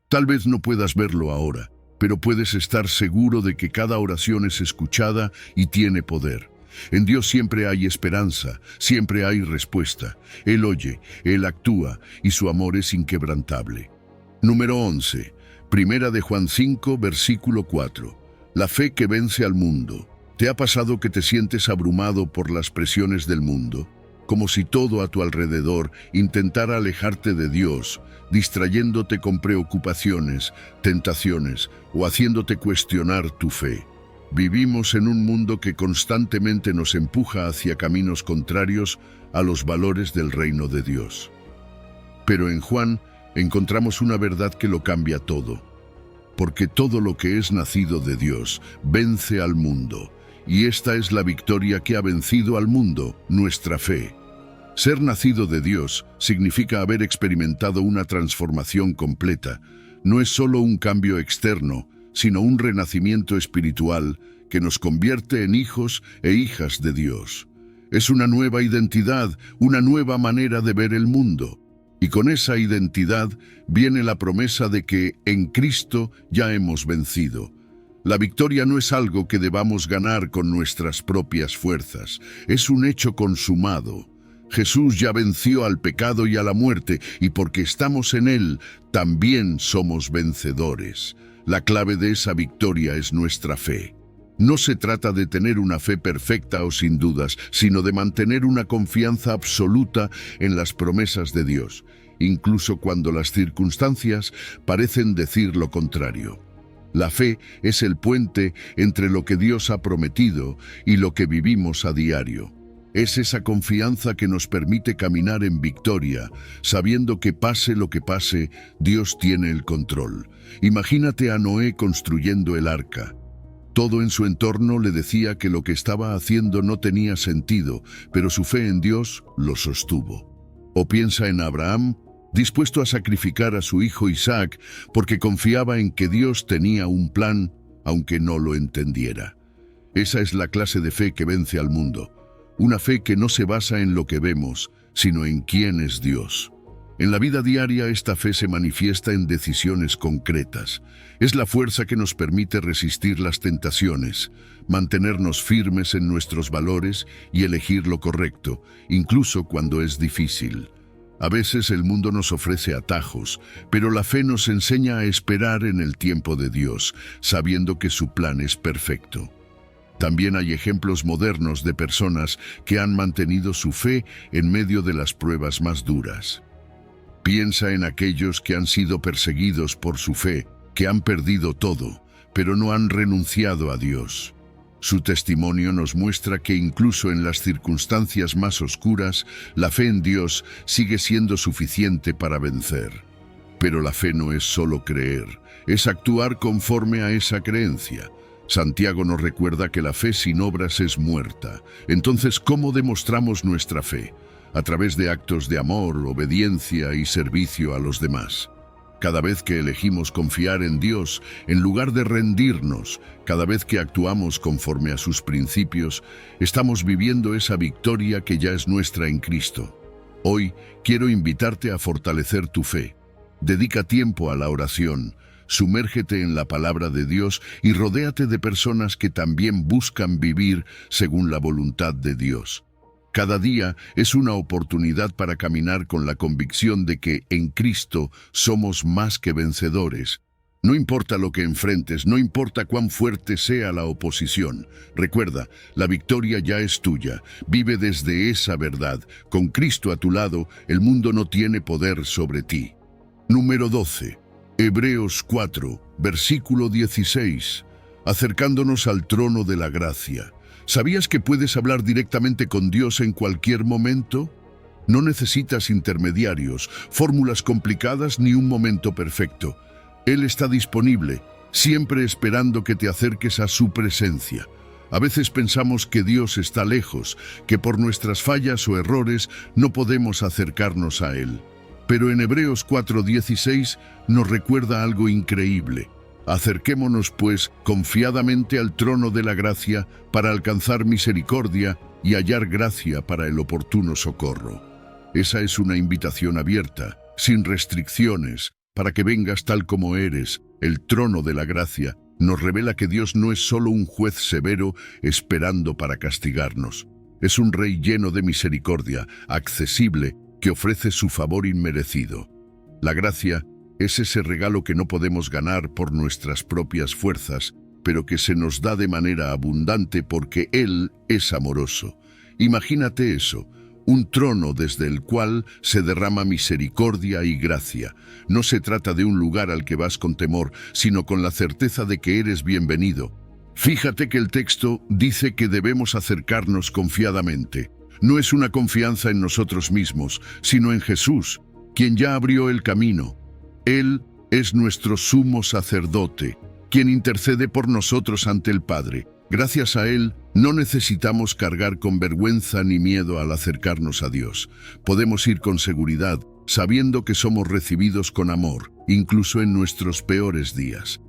Tal vez no puedas verlo ahora, pero puedes estar seguro de que cada oración es escuchada y tiene poder. En Dios siempre hay esperanza, siempre hay respuesta. Él oye, Él actúa y su amor es inquebrantable. Número 11. Primera de Juan 5, versículo 4. La fe que vence al mundo. ¿Te ha pasado que te sientes abrumado por las presiones del mundo? Como si todo a tu alrededor intentara alejarte de Dios, distrayéndote con preocupaciones, tentaciones o haciéndote cuestionar tu fe. Vivimos en un mundo que constantemente nos empuja hacia caminos contrarios a los valores del reino de Dios. Pero en Juan encontramos una verdad que lo cambia todo. Porque todo lo que es nacido de Dios vence al mundo, y esta es la victoria que ha vencido al mundo, nuestra fe. Ser nacido de Dios significa haber experimentado una transformación completa. No es solo un cambio externo, sino un renacimiento espiritual que nos convierte en hijos e hijas de Dios. Es una nueva identidad, una nueva manera de ver el mundo. Y con esa identidad viene la promesa de que en Cristo ya hemos vencido. La victoria no es algo que debamos ganar con nuestras propias fuerzas, es un hecho consumado. Jesús ya venció al pecado y a la muerte, y porque estamos en Él, también somos vencedores. La clave de esa victoria es nuestra fe. No se trata de tener una fe perfecta o sin dudas, sino de mantener una confianza absoluta en las promesas de Dios, incluso cuando las circunstancias parecen decir lo contrario. La fe es el puente entre lo que Dios ha prometido y lo que vivimos a diario. Es esa confianza que nos permite caminar en victoria, sabiendo que pase lo que pase, Dios tiene el control. Imagínate a Noé construyendo el arca. Todo en su entorno le decía que lo que estaba haciendo no tenía sentido, pero su fe en Dios lo sostuvo. O piensa en Abraham, dispuesto a sacrificar a su hijo Isaac, porque confiaba en que Dios tenía un plan, aunque no lo entendiera. Esa es la clase de fe que vence al mundo. Una fe que no se basa en lo que vemos, sino en quién es Dios. En la vida diaria esta fe se manifiesta en decisiones concretas. Es la fuerza que nos permite resistir las tentaciones, mantenernos firmes en nuestros valores y elegir lo correcto, incluso cuando es difícil. A veces el mundo nos ofrece atajos, pero la fe nos enseña a esperar en el tiempo de Dios, sabiendo que su plan es perfecto. También hay ejemplos modernos de personas que han mantenido su fe en medio de las pruebas más duras. Piensa en aquellos que han sido perseguidos por su fe, que han perdido todo, pero no han renunciado a Dios. Su testimonio nos muestra que incluso en las circunstancias más oscuras, la fe en Dios sigue siendo suficiente para vencer. Pero la fe no es solo creer, es actuar conforme a esa creencia. Santiago nos recuerda que la fe sin obras es muerta. Entonces, ¿cómo demostramos nuestra fe? A través de actos de amor, obediencia y servicio a los demás. Cada vez que elegimos confiar en Dios, en lugar de rendirnos, cada vez que actuamos conforme a sus principios, estamos viviendo esa victoria que ya es nuestra en Cristo. Hoy quiero invitarte a fortalecer tu fe. Dedica tiempo a la oración, sumérgete en la palabra de Dios y rodéate de personas que también buscan vivir según la voluntad de Dios. Cada día es una oportunidad para caminar con la convicción de que en Cristo somos más que vencedores. No importa lo que enfrentes, no importa cuán fuerte sea la oposición. Recuerda, la victoria ya es tuya. Vive desde esa verdad. Con Cristo a tu lado, el mundo no tiene poder sobre ti. Número 12. Hebreos 4, versículo 16. Acercándonos al trono de la gracia. ¿Sabías que puedes hablar directamente con Dios en cualquier momento? No necesitas intermediarios, fórmulas complicadas ni un momento perfecto. Él está disponible, siempre esperando que te acerques a su presencia. A veces pensamos que Dios está lejos, que por nuestras fallas o errores no podemos acercarnos a Él. Pero en Hebreos 4:16 nos recuerda algo increíble. Acerquémonos, pues, confiadamente al trono de la gracia para alcanzar misericordia y hallar gracia para el oportuno socorro. Esa es una invitación abierta, sin restricciones, para que vengas tal como eres. El trono de la gracia nos revela que Dios no es solo un juez severo esperando para castigarnos. Es un rey lleno de misericordia, accesible, que ofrece su favor inmerecido. La gracia es ese regalo que no podemos ganar por nuestras propias fuerzas, pero que se nos da de manera abundante porque Él es amoroso. Imagínate eso, un trono desde el cual se derrama misericordia y gracia. No se trata de un lugar al que vas con temor, sino con la certeza de que eres bienvenido. Fíjate que el texto dice que debemos acercarnos confiadamente. No es una confianza en nosotros mismos, sino en Jesús, quien ya abrió el camino. Él es nuestro sumo sacerdote, quien intercede por nosotros ante el Padre. Gracias a Él, no necesitamos cargar con vergüenza ni miedo al acercarnos a Dios. Podemos ir con seguridad, sabiendo que somos recibidos con amor, incluso en nuestros peores días.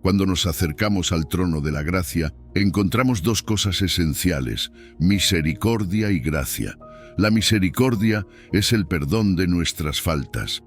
Cuando nos acercamos al trono de la gracia, encontramos dos cosas esenciales: misericordia y gracia. La misericordia es el perdón de nuestras faltas.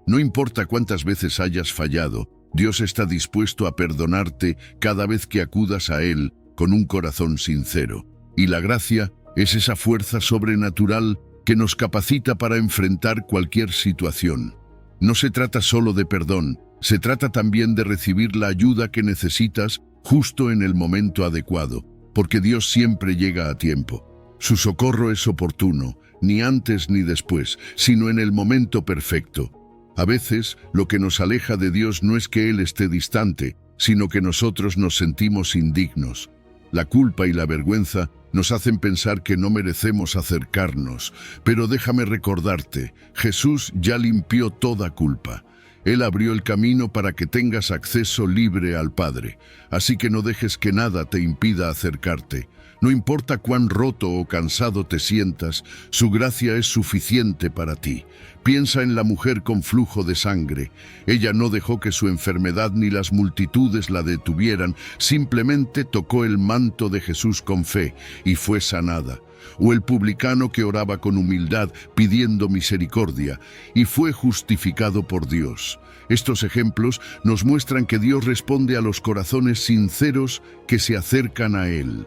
No importa cuántas veces hayas fallado, Dios está dispuesto a perdonarte cada vez que acudas a Él con un corazón sincero. Y la gracia es esa fuerza sobrenatural que nos capacita para enfrentar cualquier situación. No se trata solo de perdón, se trata también de recibir la ayuda que necesitas justo en el momento adecuado, porque Dios siempre llega a tiempo. Su socorro es oportuno, ni antes ni después, sino en el momento perfecto. A veces, lo que nos aleja de Dios no es que Él esté distante, sino que nosotros nos sentimos indignos. La culpa y la vergüenza nos hacen pensar que no merecemos acercarnos, pero déjame recordarte, Jesús ya limpió toda culpa. Él abrió el camino para que tengas acceso libre al Padre, así que no dejes que nada te impida acercarte. No importa cuán roto o cansado te sientas, su gracia es suficiente para ti. Piensa en la mujer con flujo de sangre. Ella no dejó que su enfermedad ni las multitudes la detuvieran, simplemente tocó el manto de Jesús con fe y fue sanada. O el publicano que oraba con humildad pidiendo misericordia y fue justificado por Dios. Estos ejemplos nos muestran que Dios responde a los corazones sinceros que se acercan a Él.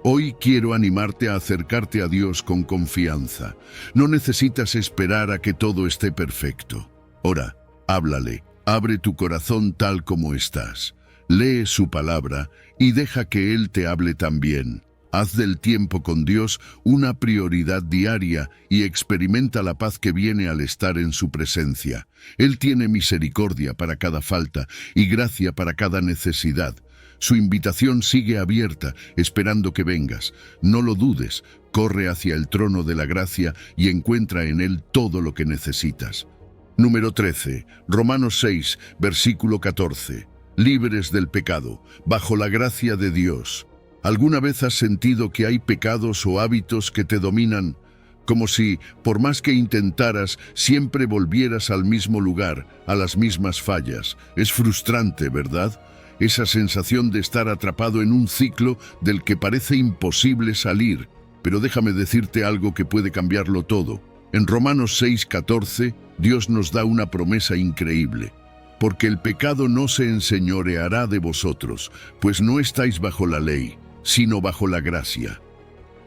Hoy quiero animarte a acercarte a Dios con confianza. No necesitas esperar a que todo esté perfecto. Ora, háblale, abre tu corazón tal como estás. Lee su palabra y deja que Él te hable también. Haz del tiempo con Dios una prioridad diaria y experimenta la paz que viene al estar en su presencia. Él tiene misericordia para cada falta y gracia para cada necesidad. Su invitación sigue abierta, esperando que vengas. No lo dudes, corre hacia el trono de la gracia y encuentra en Él todo lo que necesitas. Número 13, Romanos 6, versículo 14. Libres del pecado, bajo la gracia de Dios. ¿Alguna vez has sentido que hay pecados o hábitos que te dominan? Como si, por más que intentaras, siempre volvieras al mismo lugar, a las mismas fallas. Es frustrante, ¿verdad? Esa sensación de estar atrapado en un ciclo del que parece imposible salir. Pero déjame decirte algo que puede cambiarlo todo. En Romanos 6:14, Dios nos da una promesa increíble. Porque el pecado no se enseñoreará de vosotros, pues no estáis bajo la ley, sino bajo la gracia.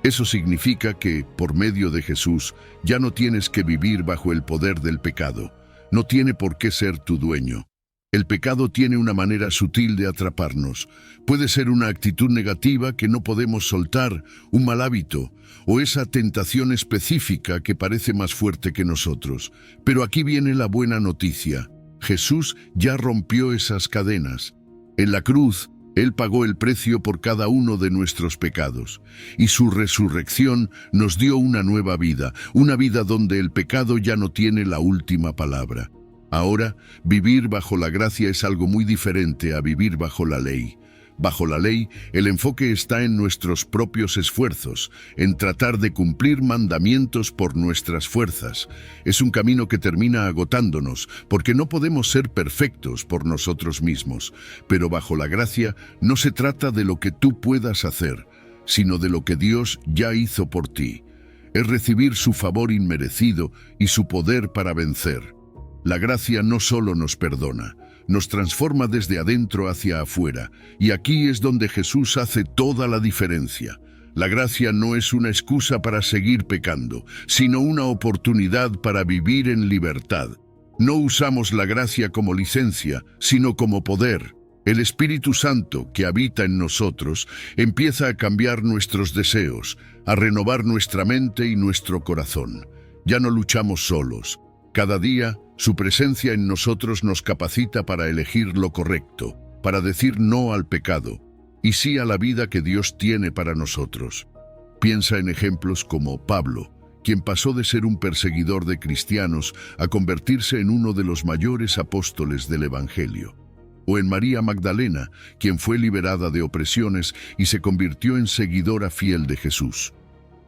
Eso significa que, por medio de Jesús, ya no tienes que vivir bajo el poder del pecado. No tiene por qué ser tu dueño. El pecado tiene una manera sutil de atraparnos. Puede ser una actitud negativa que no podemos soltar, un mal hábito, o esa tentación específica que parece más fuerte que nosotros. Pero aquí viene la buena noticia. Jesús ya rompió esas cadenas. En la cruz, Él pagó el precio por cada uno de nuestros pecados, y su resurrección nos dio una nueva vida, una vida donde el pecado ya no tiene la última palabra. Ahora, vivir bajo la gracia es algo muy diferente a vivir bajo la ley. Bajo la ley, el enfoque está en nuestros propios esfuerzos, en tratar de cumplir mandamientos por nuestras fuerzas. Es un camino que termina agotándonos, porque no podemos ser perfectos por nosotros mismos. Pero bajo la gracia, no se trata de lo que tú puedas hacer, sino de lo que Dios ya hizo por ti. Es recibir su favor inmerecido y su poder para vencer. La gracia no solo nos perdona, nos transforma desde adentro hacia afuera, y aquí es donde Jesús hace toda la diferencia. La gracia no es una excusa para seguir pecando, sino una oportunidad para vivir en libertad. No usamos la gracia como licencia, sino como poder. El Espíritu Santo, que habita en nosotros, empieza a cambiar nuestros deseos, a renovar nuestra mente y nuestro corazón. Ya no luchamos solos. Cada día, su presencia en nosotros nos capacita para elegir lo correcto, para decir no al pecado y sí a la vida que Dios tiene para nosotros. Piensa en ejemplos como Pablo, quien pasó de ser un perseguidor de cristianos a convertirse en uno de los mayores apóstoles del Evangelio. O en María Magdalena, quien fue liberada de opresiones y se convirtió en seguidora fiel de Jesús.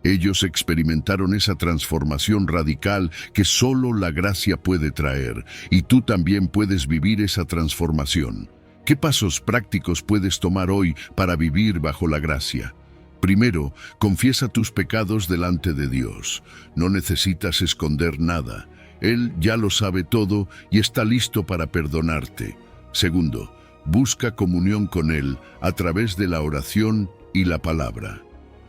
Ellos experimentaron esa transformación radical que solo la gracia puede traer, y tú también puedes vivir esa transformación. ¿Qué pasos prácticos puedes tomar hoy para vivir bajo la gracia? Primero, confiesa tus pecados delante de Dios. No necesitas esconder nada. Él ya lo sabe todo y está listo para perdonarte. Segundo, busca comunión con Él a través de la oración y la palabra.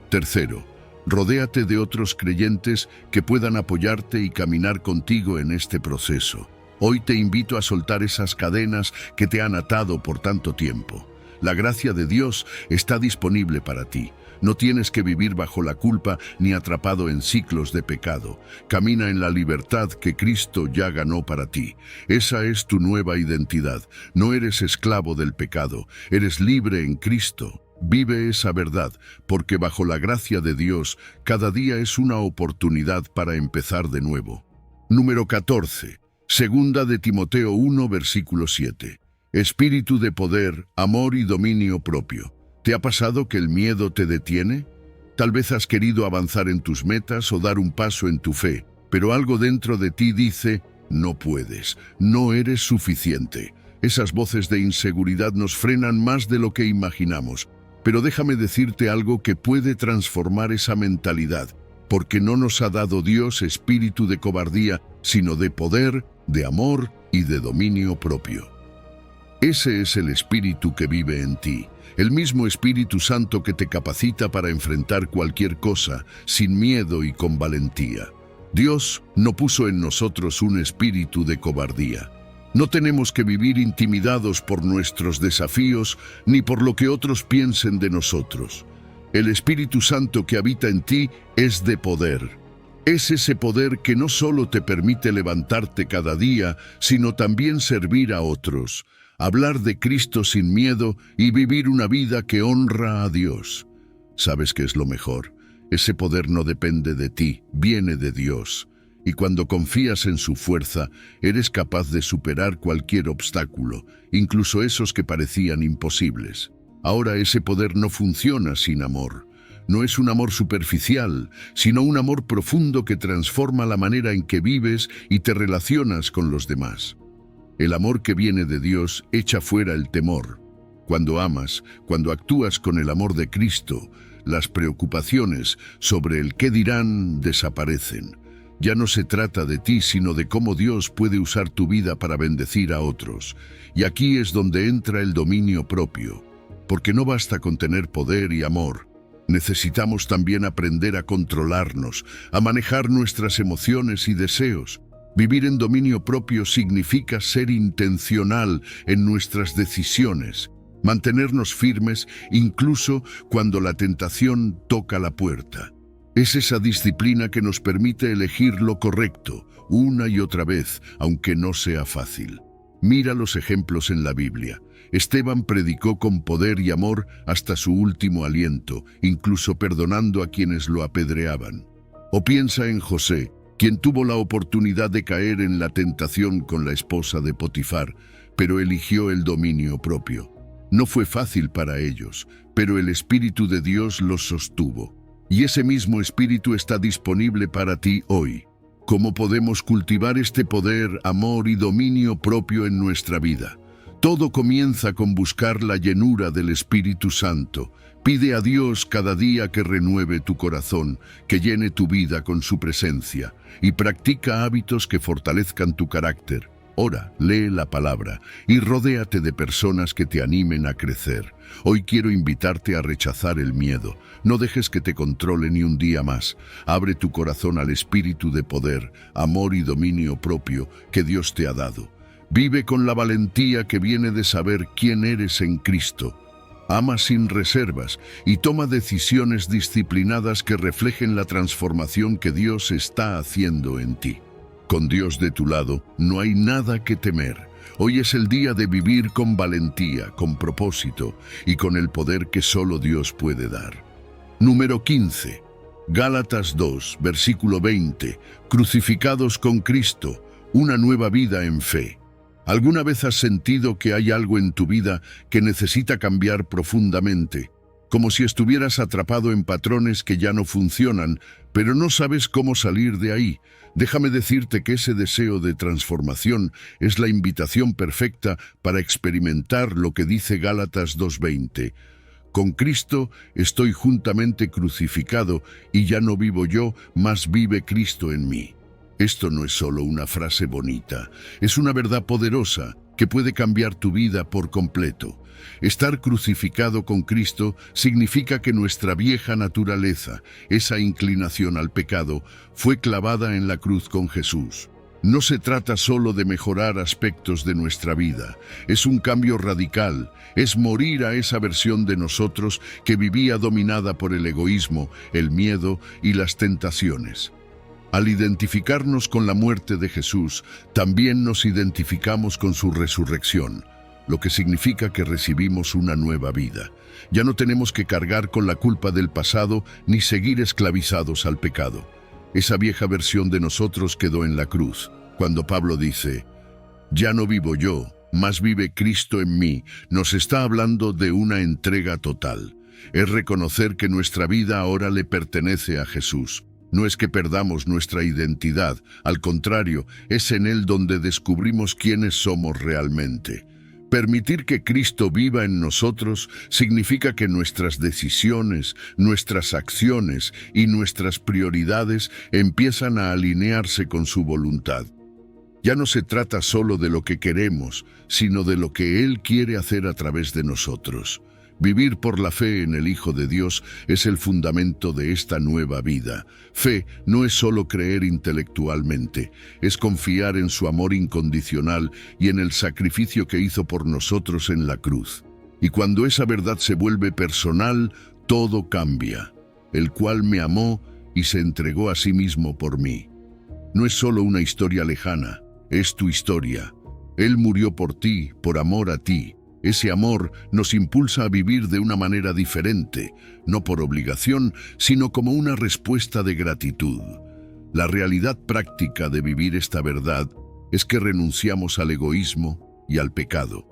Tercero, rodéate de otros creyentes que puedan apoyarte y caminar contigo en este proceso. Hoy te invito a soltar esas cadenas que te han atado por tanto tiempo. La gracia de Dios está disponible para ti. No tienes que vivir bajo la culpa ni atrapado en ciclos de pecado. Camina en la libertad que Cristo ya ganó para ti. Esa es tu nueva identidad. No eres esclavo del pecado, eres libre en Cristo. Vive esa verdad, porque bajo la gracia de Dios, cada día es una oportunidad para empezar de nuevo. Número 14. Segunda de Timoteo 1, versículo 7. Espíritu de poder, amor y dominio propio. ¿Te ha pasado que el miedo te detiene? Tal vez has querido avanzar en tus metas o dar un paso en tu fe, pero algo dentro de ti dice, no puedes, no eres suficiente. Esas voces de inseguridad nos frenan más de lo que imaginamos. Pero déjame decirte algo que puede transformar esa mentalidad, porque no nos ha dado Dios espíritu de cobardía, sino de poder, de amor y de dominio propio. Ese es el Espíritu que vive en ti, el mismo Espíritu Santo que te capacita para enfrentar cualquier cosa, sin miedo y con valentía. Dios no puso en nosotros un espíritu de cobardía. No tenemos que vivir intimidados por nuestros desafíos ni por lo que otros piensen de nosotros. El Espíritu Santo que habita en ti es de poder. Es ese poder que no solo te permite levantarte cada día, sino también servir a otros, hablar de Cristo sin miedo y vivir una vida que honra a Dios. ¿Sabes qué es lo mejor? Ese poder no depende de ti, viene de Dios. Y cuando confías en su fuerza, eres capaz de superar cualquier obstáculo, incluso esos que parecían imposibles. Ahora ese poder no funciona sin amor. No es un amor superficial, sino un amor profundo que transforma la manera en que vives y te relacionas con los demás. El amor que viene de Dios echa fuera el temor. Cuando amas, cuando actúas con el amor de Cristo, las preocupaciones sobre el qué dirán desaparecen. Ya no se trata de ti, sino de cómo Dios puede usar tu vida para bendecir a otros. Y aquí es donde entra el dominio propio, porque no basta con tener poder y amor. Necesitamos también aprender a controlarnos, a manejar nuestras emociones y deseos. Vivir en dominio propio significa ser intencional en nuestras decisiones, mantenernos firmes incluso cuando la tentación toca la puerta. Es esa disciplina que nos permite elegir lo correcto una y otra vez, aunque no sea fácil. Mira los ejemplos en la Biblia. Esteban predicó con poder y amor hasta su último aliento, incluso perdonando a quienes lo apedreaban. O piensa en José, quien tuvo la oportunidad de caer en la tentación con la esposa de Potifar, pero eligió el dominio propio. No fue fácil para ellos, pero el Espíritu de Dios los sostuvo. Y ese mismo Espíritu está disponible para ti hoy. ¿Cómo podemos cultivar este poder, amor y dominio propio en nuestra vida? Todo comienza con buscar la llenura del Espíritu Santo. Pide a Dios cada día que renueve tu corazón, que llene tu vida con su presencia, y practica hábitos que fortalezcan tu carácter. Ora, lee la palabra y rodéate de personas que te animen a crecer. Hoy quiero invitarte a rechazar el miedo. No dejes que te controle ni un día más. Abre tu corazón al espíritu de poder, amor y dominio propio que Dios te ha dado. Vive con la valentía que viene de saber quién eres en Cristo. Ama sin reservas y toma decisiones disciplinadas que reflejen la transformación que Dios está haciendo en ti. Con Dios de tu lado, no hay nada que temer. Hoy es el día de vivir con valentía, con propósito y con el poder que solo Dios puede dar. Número 15. Gálatas 2, versículo 20. Crucificados con Cristo, una nueva vida en fe. ¿Alguna vez has sentido que hay algo en tu vida que necesita cambiar profundamente? Como si estuvieras atrapado en patrones que ya no funcionan, pero no sabes cómo salir de ahí. Déjame decirte que ese deseo de transformación es la invitación perfecta para experimentar lo que dice Gálatas 2:20. Con Cristo estoy juntamente crucificado y ya no vivo yo, mas vive Cristo en mí. Esto no es solo una frase bonita, es una verdad poderosa que puede cambiar tu vida por completo. Estar crucificado con Cristo significa que nuestra vieja naturaleza, esa inclinación al pecado, fue clavada en la cruz con Jesús. No se trata solo de mejorar aspectos de nuestra vida, es un cambio radical, es morir a esa versión de nosotros que vivía dominada por el egoísmo, el miedo y las tentaciones. Al identificarnos con la muerte de Jesús, también nos identificamos con su resurrección, lo que significa que recibimos una nueva vida. Ya no tenemos que cargar con la culpa del pasado ni seguir esclavizados al pecado. Esa vieja versión de nosotros quedó en la cruz. Cuando Pablo dice, «Ya no vivo yo, mas vive Cristo en mí», nos está hablando de una entrega total. Es reconocer que nuestra vida ahora le pertenece a Jesús. No es que perdamos nuestra identidad, al contrario, es en Él donde descubrimos quiénes somos realmente. Permitir que Cristo viva en nosotros significa que nuestras decisiones, nuestras acciones y nuestras prioridades empiezan a alinearse con su voluntad. Ya no se trata solo de lo que queremos, sino de lo que Él quiere hacer a través de nosotros. Vivir por la fe en el Hijo de Dios es el fundamento de esta nueva vida. Fe no es solo creer intelectualmente, es confiar en su amor incondicional y en el sacrificio que hizo por nosotros en la cruz. Y cuando esa verdad se vuelve personal, todo cambia. El cual me amó y se entregó a sí mismo por mí. No es solo una historia lejana, es tu historia. Él murió por ti, por amor a ti. Ese amor nos impulsa a vivir de una manera diferente, no por obligación, sino como una respuesta de gratitud. La realidad práctica de vivir esta verdad es que renunciamos al egoísmo y al pecado.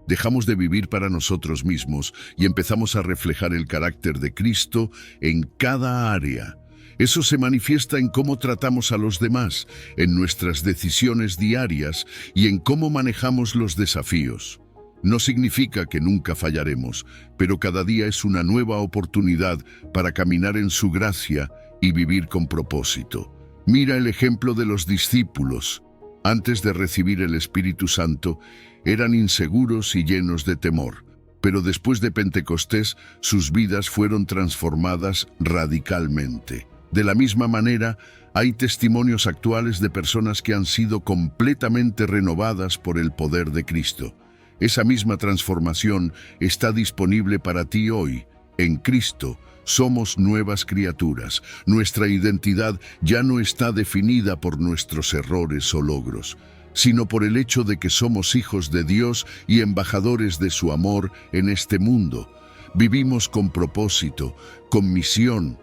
Dejamos de vivir para nosotros mismos y empezamos a reflejar el carácter de Cristo en cada área. Eso se manifiesta en cómo tratamos a los demás, en nuestras decisiones diarias y en cómo manejamos los desafíos. No significa que nunca fallaremos, pero cada día es una nueva oportunidad para caminar en su gracia y vivir con propósito. Mira el ejemplo de los discípulos. Antes de recibir el Espíritu Santo, eran inseguros y llenos de temor, pero después de Pentecostés, sus vidas fueron transformadas radicalmente. De la misma manera, hay testimonios actuales de personas que han sido completamente renovadas por el poder de Cristo. Esa misma transformación está disponible para ti hoy. En Cristo somos nuevas criaturas. Nuestra identidad ya no está definida por nuestros errores o logros, sino por el hecho de que somos hijos de Dios y embajadores de su amor en este mundo. Vivimos con propósito, con misión.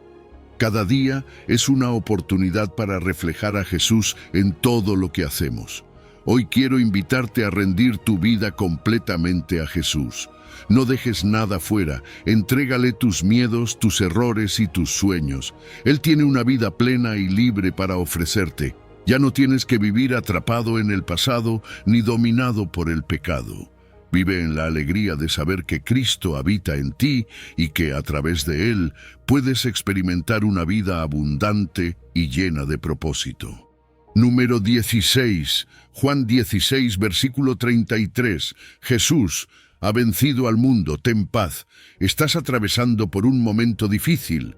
Cada día es una oportunidad para reflejar a Jesús en todo lo que hacemos. Hoy quiero invitarte a rendir tu vida completamente a Jesús. No dejes nada fuera, entrégale tus miedos, tus errores y tus sueños. Él tiene una vida plena y libre para ofrecerte. Ya no tienes que vivir atrapado en el pasado ni dominado por el pecado. Vive en la alegría de saber que Cristo habita en ti y que a través de Él puedes experimentar una vida abundante y llena de propósito. Número 16. Juan 16, versículo 33. Jesús ha vencido al mundo, ten paz. Estás atravesando por un momento difícil.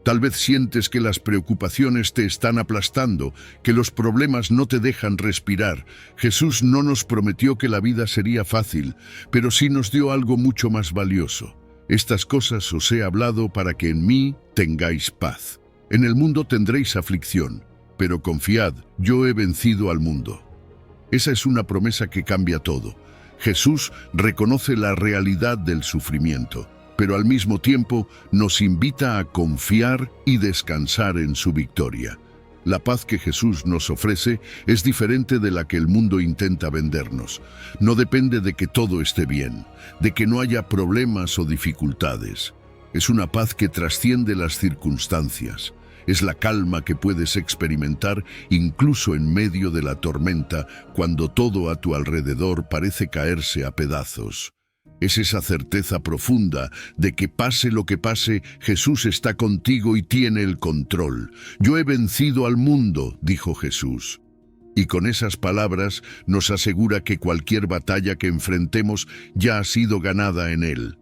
Tal vez sientes que las preocupaciones te están aplastando, que los problemas no te dejan respirar. Jesús no nos prometió que la vida sería fácil, pero sí nos dio algo mucho más valioso. Estas cosas os he hablado para que en mí tengáis paz. En el mundo tendréis aflicción, pero confiad, yo he vencido al mundo. Esa es una promesa que cambia todo. Jesús reconoce la realidad del sufrimiento, pero al mismo tiempo nos invita a confiar y descansar en su victoria. La paz que Jesús nos ofrece es diferente de la que el mundo intenta vendernos. No depende de que todo esté bien, de que no haya problemas o dificultades. Es una paz que trasciende las circunstancias. Es la calma que puedes experimentar incluso en medio de la tormenta, cuando todo a tu alrededor parece caerse a pedazos. Es esa certeza profunda de que pase lo que pase, Jesús está contigo y tiene el control. Yo he vencido al mundo, dijo Jesús. Y con esas palabras nos asegura que cualquier batalla que enfrentemos ya ha sido ganada en Él.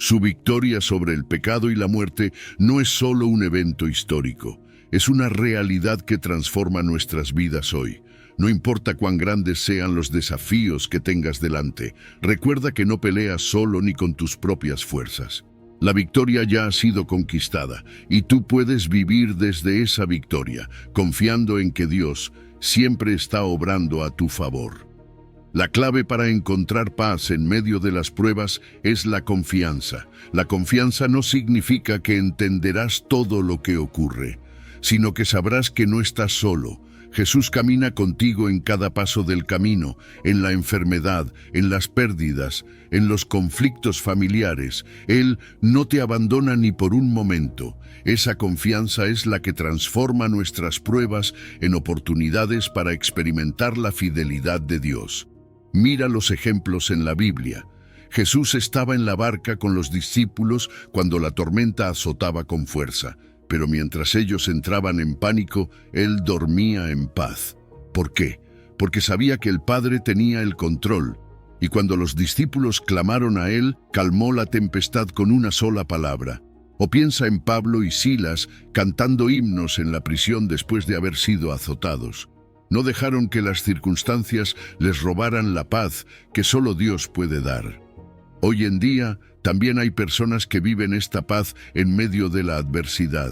Su victoria sobre el pecado y la muerte no es solo un evento histórico, es una realidad que transforma nuestras vidas hoy. No importa cuán grandes sean los desafíos que tengas delante, recuerda que no peleas solo ni con tus propias fuerzas. La victoria ya ha sido conquistada y tú puedes vivir desde esa victoria, confiando en que Dios siempre está obrando a tu favor. La clave para encontrar paz en medio de las pruebas es la confianza. La confianza no significa que entenderás todo lo que ocurre, sino que sabrás que no estás solo. Jesús camina contigo en cada paso del camino, en la enfermedad, en las pérdidas, en los conflictos familiares. Él no te abandona ni por un momento. Esa confianza es la que transforma nuestras pruebas en oportunidades para experimentar la fidelidad de Dios. Mira los ejemplos en la Biblia. Jesús estaba en la barca con los discípulos cuando la tormenta azotaba con fuerza. Pero mientras ellos entraban en pánico, Él dormía en paz. ¿Por qué? Porque sabía que el Padre tenía el control, y cuando los discípulos clamaron a Él, calmó la tempestad con una sola palabra. O piensa en Pablo y Silas cantando himnos en la prisión después de haber sido azotados. No dejaron que las circunstancias les robaran la paz que solo Dios puede dar. Hoy en día, también hay personas que viven esta paz en medio de la adversidad.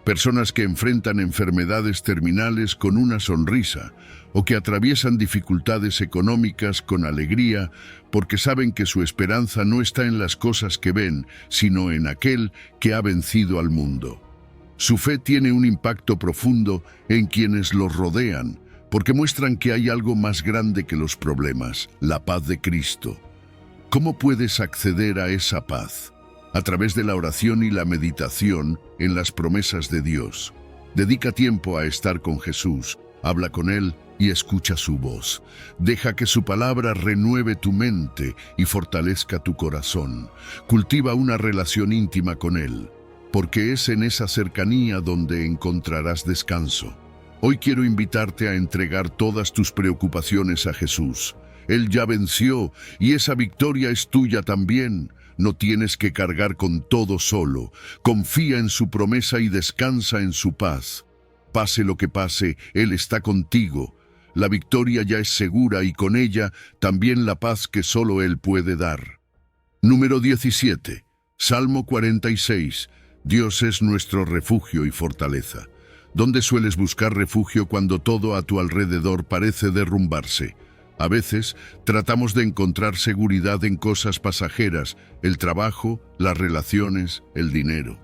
Personas que enfrentan enfermedades terminales con una sonrisa o que atraviesan dificultades económicas con alegría porque saben que su esperanza no está en las cosas que ven, sino en aquel que ha vencido al mundo. Su fe tiene un impacto profundo en quienes los rodean porque muestran que hay algo más grande que los problemas, la paz de Cristo. ¿Cómo puedes acceder a esa paz? A través de la oración y la meditación en las promesas de Dios. Dedica tiempo a estar con Jesús, habla con Él y escucha su voz. Deja que su palabra renueve tu mente y fortalezca tu corazón. Cultiva una relación íntima con Él, porque es en esa cercanía donde encontrarás descanso. Hoy quiero invitarte a entregar todas tus preocupaciones a Jesús. Él ya venció y esa victoria es tuya también. No tienes que cargar con todo solo. Confía en su promesa y descansa en su paz. Pase lo que pase, Él está contigo. La victoria ya es segura y con ella también la paz que solo Él puede dar. Número 17. Salmo 46. Dios es nuestro refugio y fortaleza. ¿Dónde sueles buscar refugio cuando todo a tu alrededor parece derrumbarse? A veces tratamos de encontrar seguridad en cosas pasajeras, el trabajo, las relaciones, el dinero.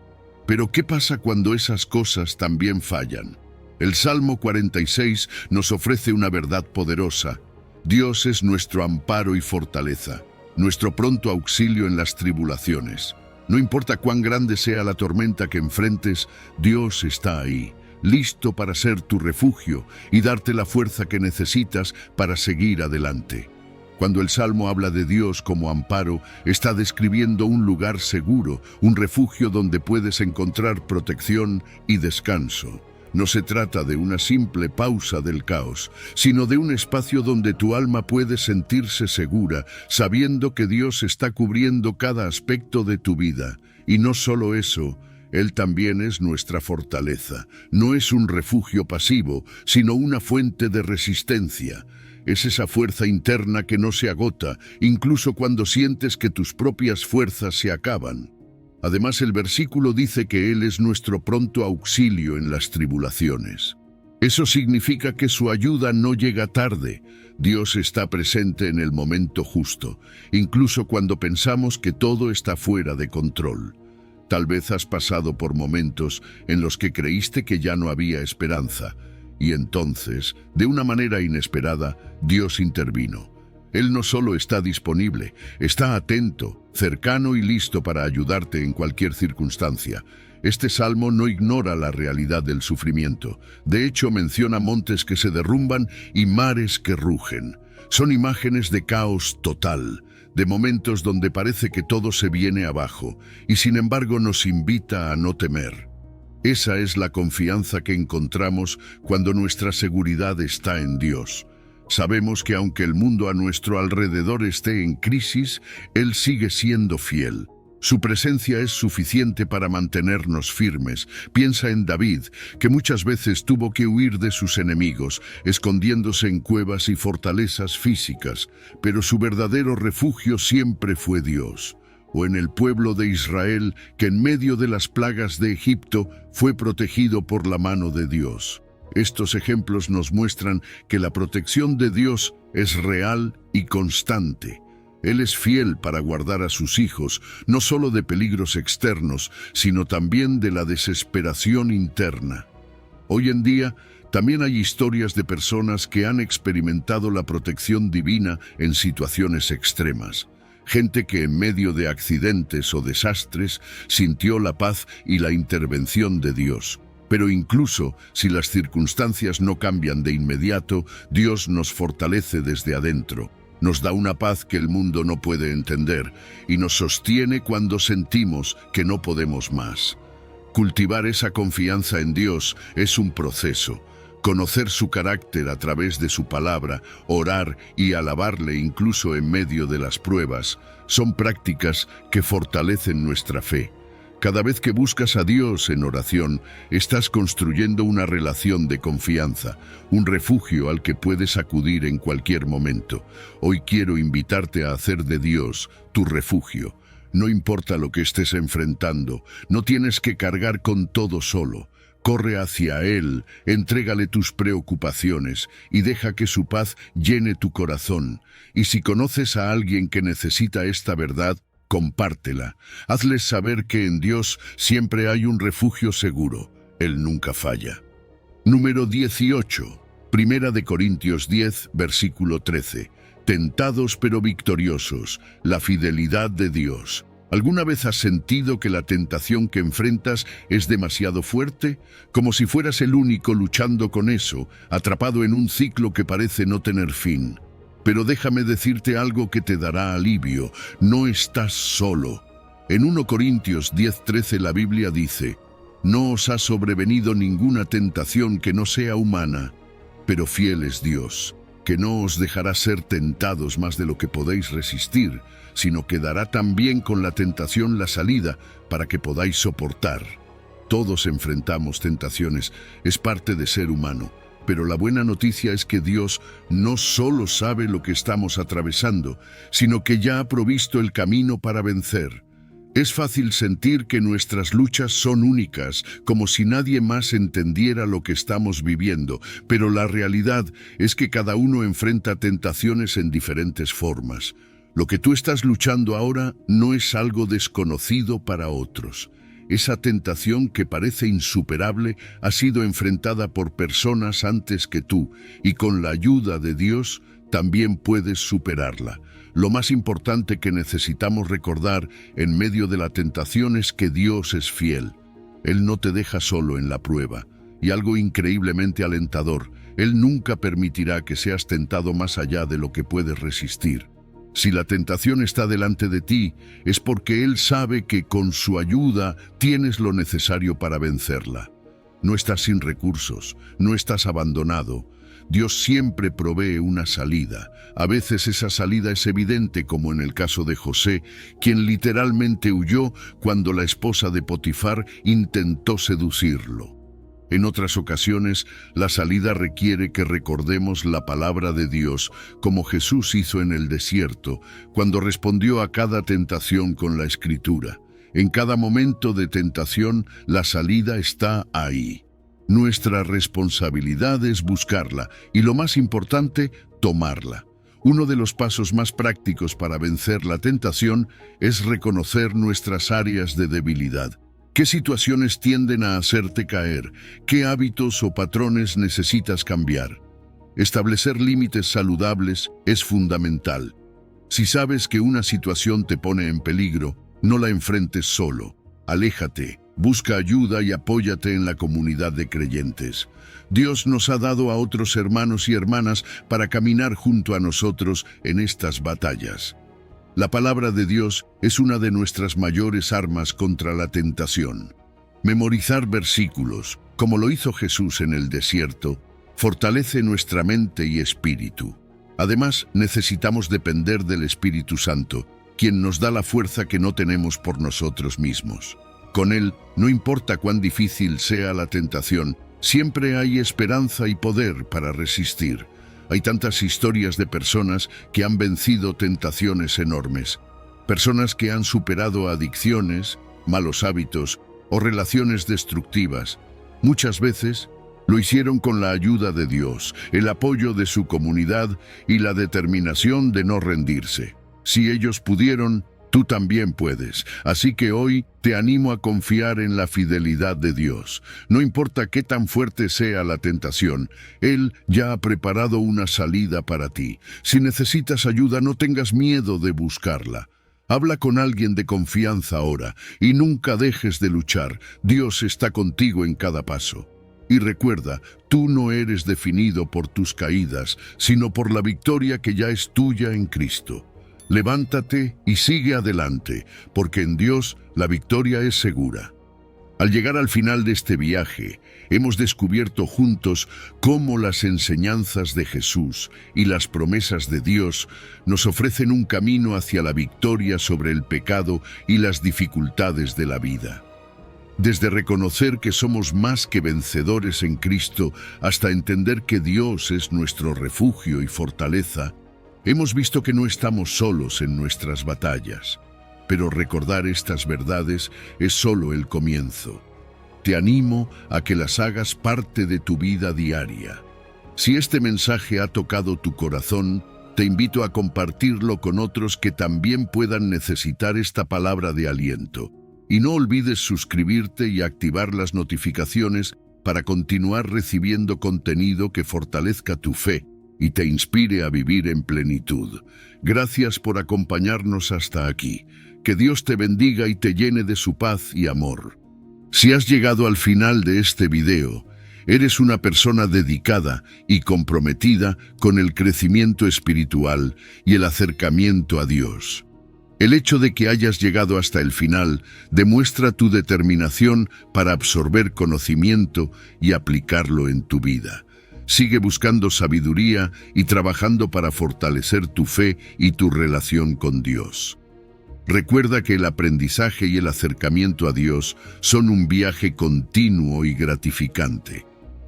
Pero ¿qué pasa cuando esas cosas también fallan? El Salmo 46 nos ofrece una verdad poderosa. Dios es nuestro amparo y fortaleza, nuestro pronto auxilio en las tribulaciones. No importa cuán grande sea la tormenta que enfrentes, Dios está ahí, listo para ser tu refugio y darte la fuerza que necesitas para seguir adelante. Cuando el Salmo habla de Dios como amparo, está describiendo un lugar seguro, un refugio donde puedes encontrar protección y descanso. No se trata de una simple pausa del caos, sino de un espacio donde tu alma puede sentirse segura, sabiendo que Dios está cubriendo cada aspecto de tu vida. Y no solo eso, Él también es nuestra fortaleza. No es un refugio pasivo, sino una fuente de resistencia. Es esa fuerza interna que no se agota, incluso cuando sientes que tus propias fuerzas se acaban. Además, el versículo dice que Él es nuestro pronto auxilio en las tribulaciones. Eso significa que su ayuda no llega tarde. Dios está presente en el momento justo, incluso cuando pensamos que todo está fuera de control. Tal vez has pasado por momentos en los que creíste que ya no había esperanza, y entonces, de una manera inesperada, Dios intervino. Él no solo está disponible, está atento, cercano y listo para ayudarte en cualquier circunstancia. Este salmo no ignora la realidad del sufrimiento. De hecho, menciona montes que se derrumban y mares que rugen. Son imágenes de caos total, de momentos donde parece que todo se viene abajo, y sin embargo nos invita a no temer. Esa es la confianza que encontramos cuando nuestra seguridad está en Dios. Sabemos que aunque el mundo a nuestro alrededor esté en crisis, Él sigue siendo fiel. Su presencia es suficiente para mantenernos firmes. Piensa en David, que muchas veces tuvo que huir de sus enemigos, escondiéndose en cuevas y fortalezas físicas, pero su verdadero refugio siempre fue Dios. O en el pueblo de Israel, que en medio de las plagas de Egipto fue protegido por la mano de Dios. Estos ejemplos nos muestran que la protección de Dios es real y constante. Él es fiel para guardar a sus hijos, no solo de peligros externos, sino también de la desesperación interna. Hoy en día, también hay historias de personas que han experimentado la protección divina en situaciones extremas. Gente que en medio de accidentes o desastres sintió la paz y la intervención de Dios. Pero incluso si las circunstancias no cambian de inmediato, Dios nos fortalece desde adentro. Nos da una paz que el mundo no puede entender y nos sostiene cuando sentimos que no podemos más. Cultivar esa confianza en Dios es un proceso. Conocer su carácter a través de su palabra, orar y alabarle incluso en medio de las pruebas, son prácticas que fortalecen nuestra fe. Cada vez que buscas a Dios en oración, estás construyendo una relación de confianza, un refugio al que puedes acudir en cualquier momento. Hoy quiero invitarte a hacer de Dios tu refugio. No importa lo que estés enfrentando, no tienes que cargar con todo solo. Corre hacia Él, entrégale tus preocupaciones y deja que su paz llene tu corazón. Y si conoces a alguien que necesita esta verdad, compártela. Hazles saber que en Dios siempre hay un refugio seguro. Él nunca falla. Número 18. Primera de Corintios 10, versículo 13. Tentados pero victoriosos. La fidelidad de Dios. ¿Alguna vez has sentido que la tentación que enfrentas es demasiado fuerte? Como si fueras el único luchando con eso, atrapado en un ciclo que parece no tener fin. Pero déjame decirte algo que te dará alivio. No estás solo. En 1 Corintios 10:13 la Biblia dice: «No os ha sobrevenido ninguna tentación que no sea humana, pero fiel es Dios, que no os dejará ser tentados más de lo que podéis resistir, sino que dará también con la tentación la salida para que podáis soportar». Todos enfrentamos tentaciones, es parte de ser humano. Pero la buena noticia es que Dios no solo sabe lo que estamos atravesando, sino que ya ha provisto el camino para vencer. Es fácil sentir que nuestras luchas son únicas, como si nadie más entendiera lo que estamos viviendo, pero la realidad es que cada uno enfrenta tentaciones en diferentes formas. Lo que tú estás luchando ahora no es algo desconocido para otros. Esa tentación que parece insuperable ha sido enfrentada por personas antes que tú, y con la ayuda de Dios también puedes superarla. Lo más importante que necesitamos recordar en medio de la tentación es que Dios es fiel. Él no te deja solo en la prueba. Y algo increíblemente alentador, Él nunca permitirá que seas tentado más allá de lo que puedes resistir. Si la tentación está delante de ti, es porque Él sabe que con su ayuda tienes lo necesario para vencerla. No estás sin recursos, no estás abandonado. Dios siempre provee una salida. A veces esa salida es evidente, como en el caso de José, quien literalmente huyó cuando la esposa de Potifar intentó seducirlo. En otras ocasiones, la salida requiere que recordemos la palabra de Dios, como Jesús hizo en el desierto, cuando respondió a cada tentación con la Escritura. En cada momento de tentación, la salida está ahí. Nuestra responsabilidad es buscarla y, lo más importante, tomarla. Uno de los pasos más prácticos para vencer la tentación es reconocer nuestras áreas de debilidad. ¿Qué situaciones tienden a hacerte caer? ¿Qué hábitos o patrones necesitas cambiar? Establecer límites saludables es fundamental. Si sabes que una situación te pone en peligro, no la enfrentes solo. Aléjate, busca ayuda y apóyate en la comunidad de creyentes. Dios nos ha dado a otros hermanos y hermanas para caminar junto a nosotros en estas batallas. La palabra de Dios es una de nuestras mayores armas contra la tentación. Memorizar versículos, como lo hizo Jesús en el desierto, fortalece nuestra mente y espíritu. Además, necesitamos depender del Espíritu Santo, quien nos da la fuerza que no tenemos por nosotros mismos. Con Él, no importa cuán difícil sea la tentación, siempre hay esperanza y poder para resistir. Hay tantas historias de personas que han vencido tentaciones enormes. Personas que han superado adicciones, malos hábitos o relaciones destructivas. Muchas veces lo hicieron con la ayuda de Dios, el apoyo de su comunidad y la determinación de no rendirse. Si ellos pudieron, tú también puedes. Así que hoy te animo a confiar en la fidelidad de Dios. No importa qué tan fuerte sea la tentación, Él ya ha preparado una salida para ti. Si necesitas ayuda, no tengas miedo de buscarla. Habla con alguien de confianza ahora y nunca dejes de luchar. Dios está contigo en cada paso. Y recuerda, tú no eres definido por tus caídas, sino por la victoria que ya es tuya en Cristo. Levántate y sigue adelante, porque en Dios la victoria es segura. Al llegar al final de este viaje, hemos descubierto juntos cómo las enseñanzas de Jesús y las promesas de Dios nos ofrecen un camino hacia la victoria sobre el pecado y las dificultades de la vida. Desde reconocer que somos más que vencedores en Cristo hasta entender que Dios es nuestro refugio y fortaleza, hemos visto que no estamos solos en nuestras batallas, pero recordar estas verdades es solo el comienzo. Te animo a que las hagas parte de tu vida diaria. Si este mensaje ha tocado tu corazón, te invito a compartirlo con otros que también puedan necesitar esta palabra de aliento. Y no olvides suscribirte y activar las notificaciones para continuar recibiendo contenido que fortalezca tu fe y te inspire a vivir en plenitud. Gracias por acompañarnos hasta aquí. Que Dios te bendiga y te llene de su paz y amor. Si has llegado al final de este video, eres una persona dedicada y comprometida con el crecimiento espiritual y el acercamiento a Dios. El hecho de que hayas llegado hasta el final demuestra tu determinación para absorber conocimiento y aplicarlo en tu vida. Sigue buscando sabiduría y trabajando para fortalecer tu fe y tu relación con Dios. Recuerda que el aprendizaje y el acercamiento a Dios son un viaje continuo y gratificante.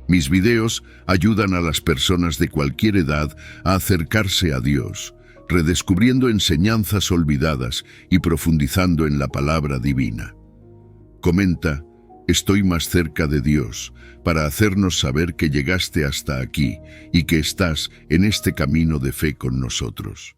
Mis videos ayudan a las personas de cualquier edad a acercarse a Dios, redescubriendo enseñanzas olvidadas y profundizando en la palabra divina. Comenta: estoy más cerca de Dios, para hacernos saber que llegaste hasta aquí y que estás en este camino de fe con nosotros.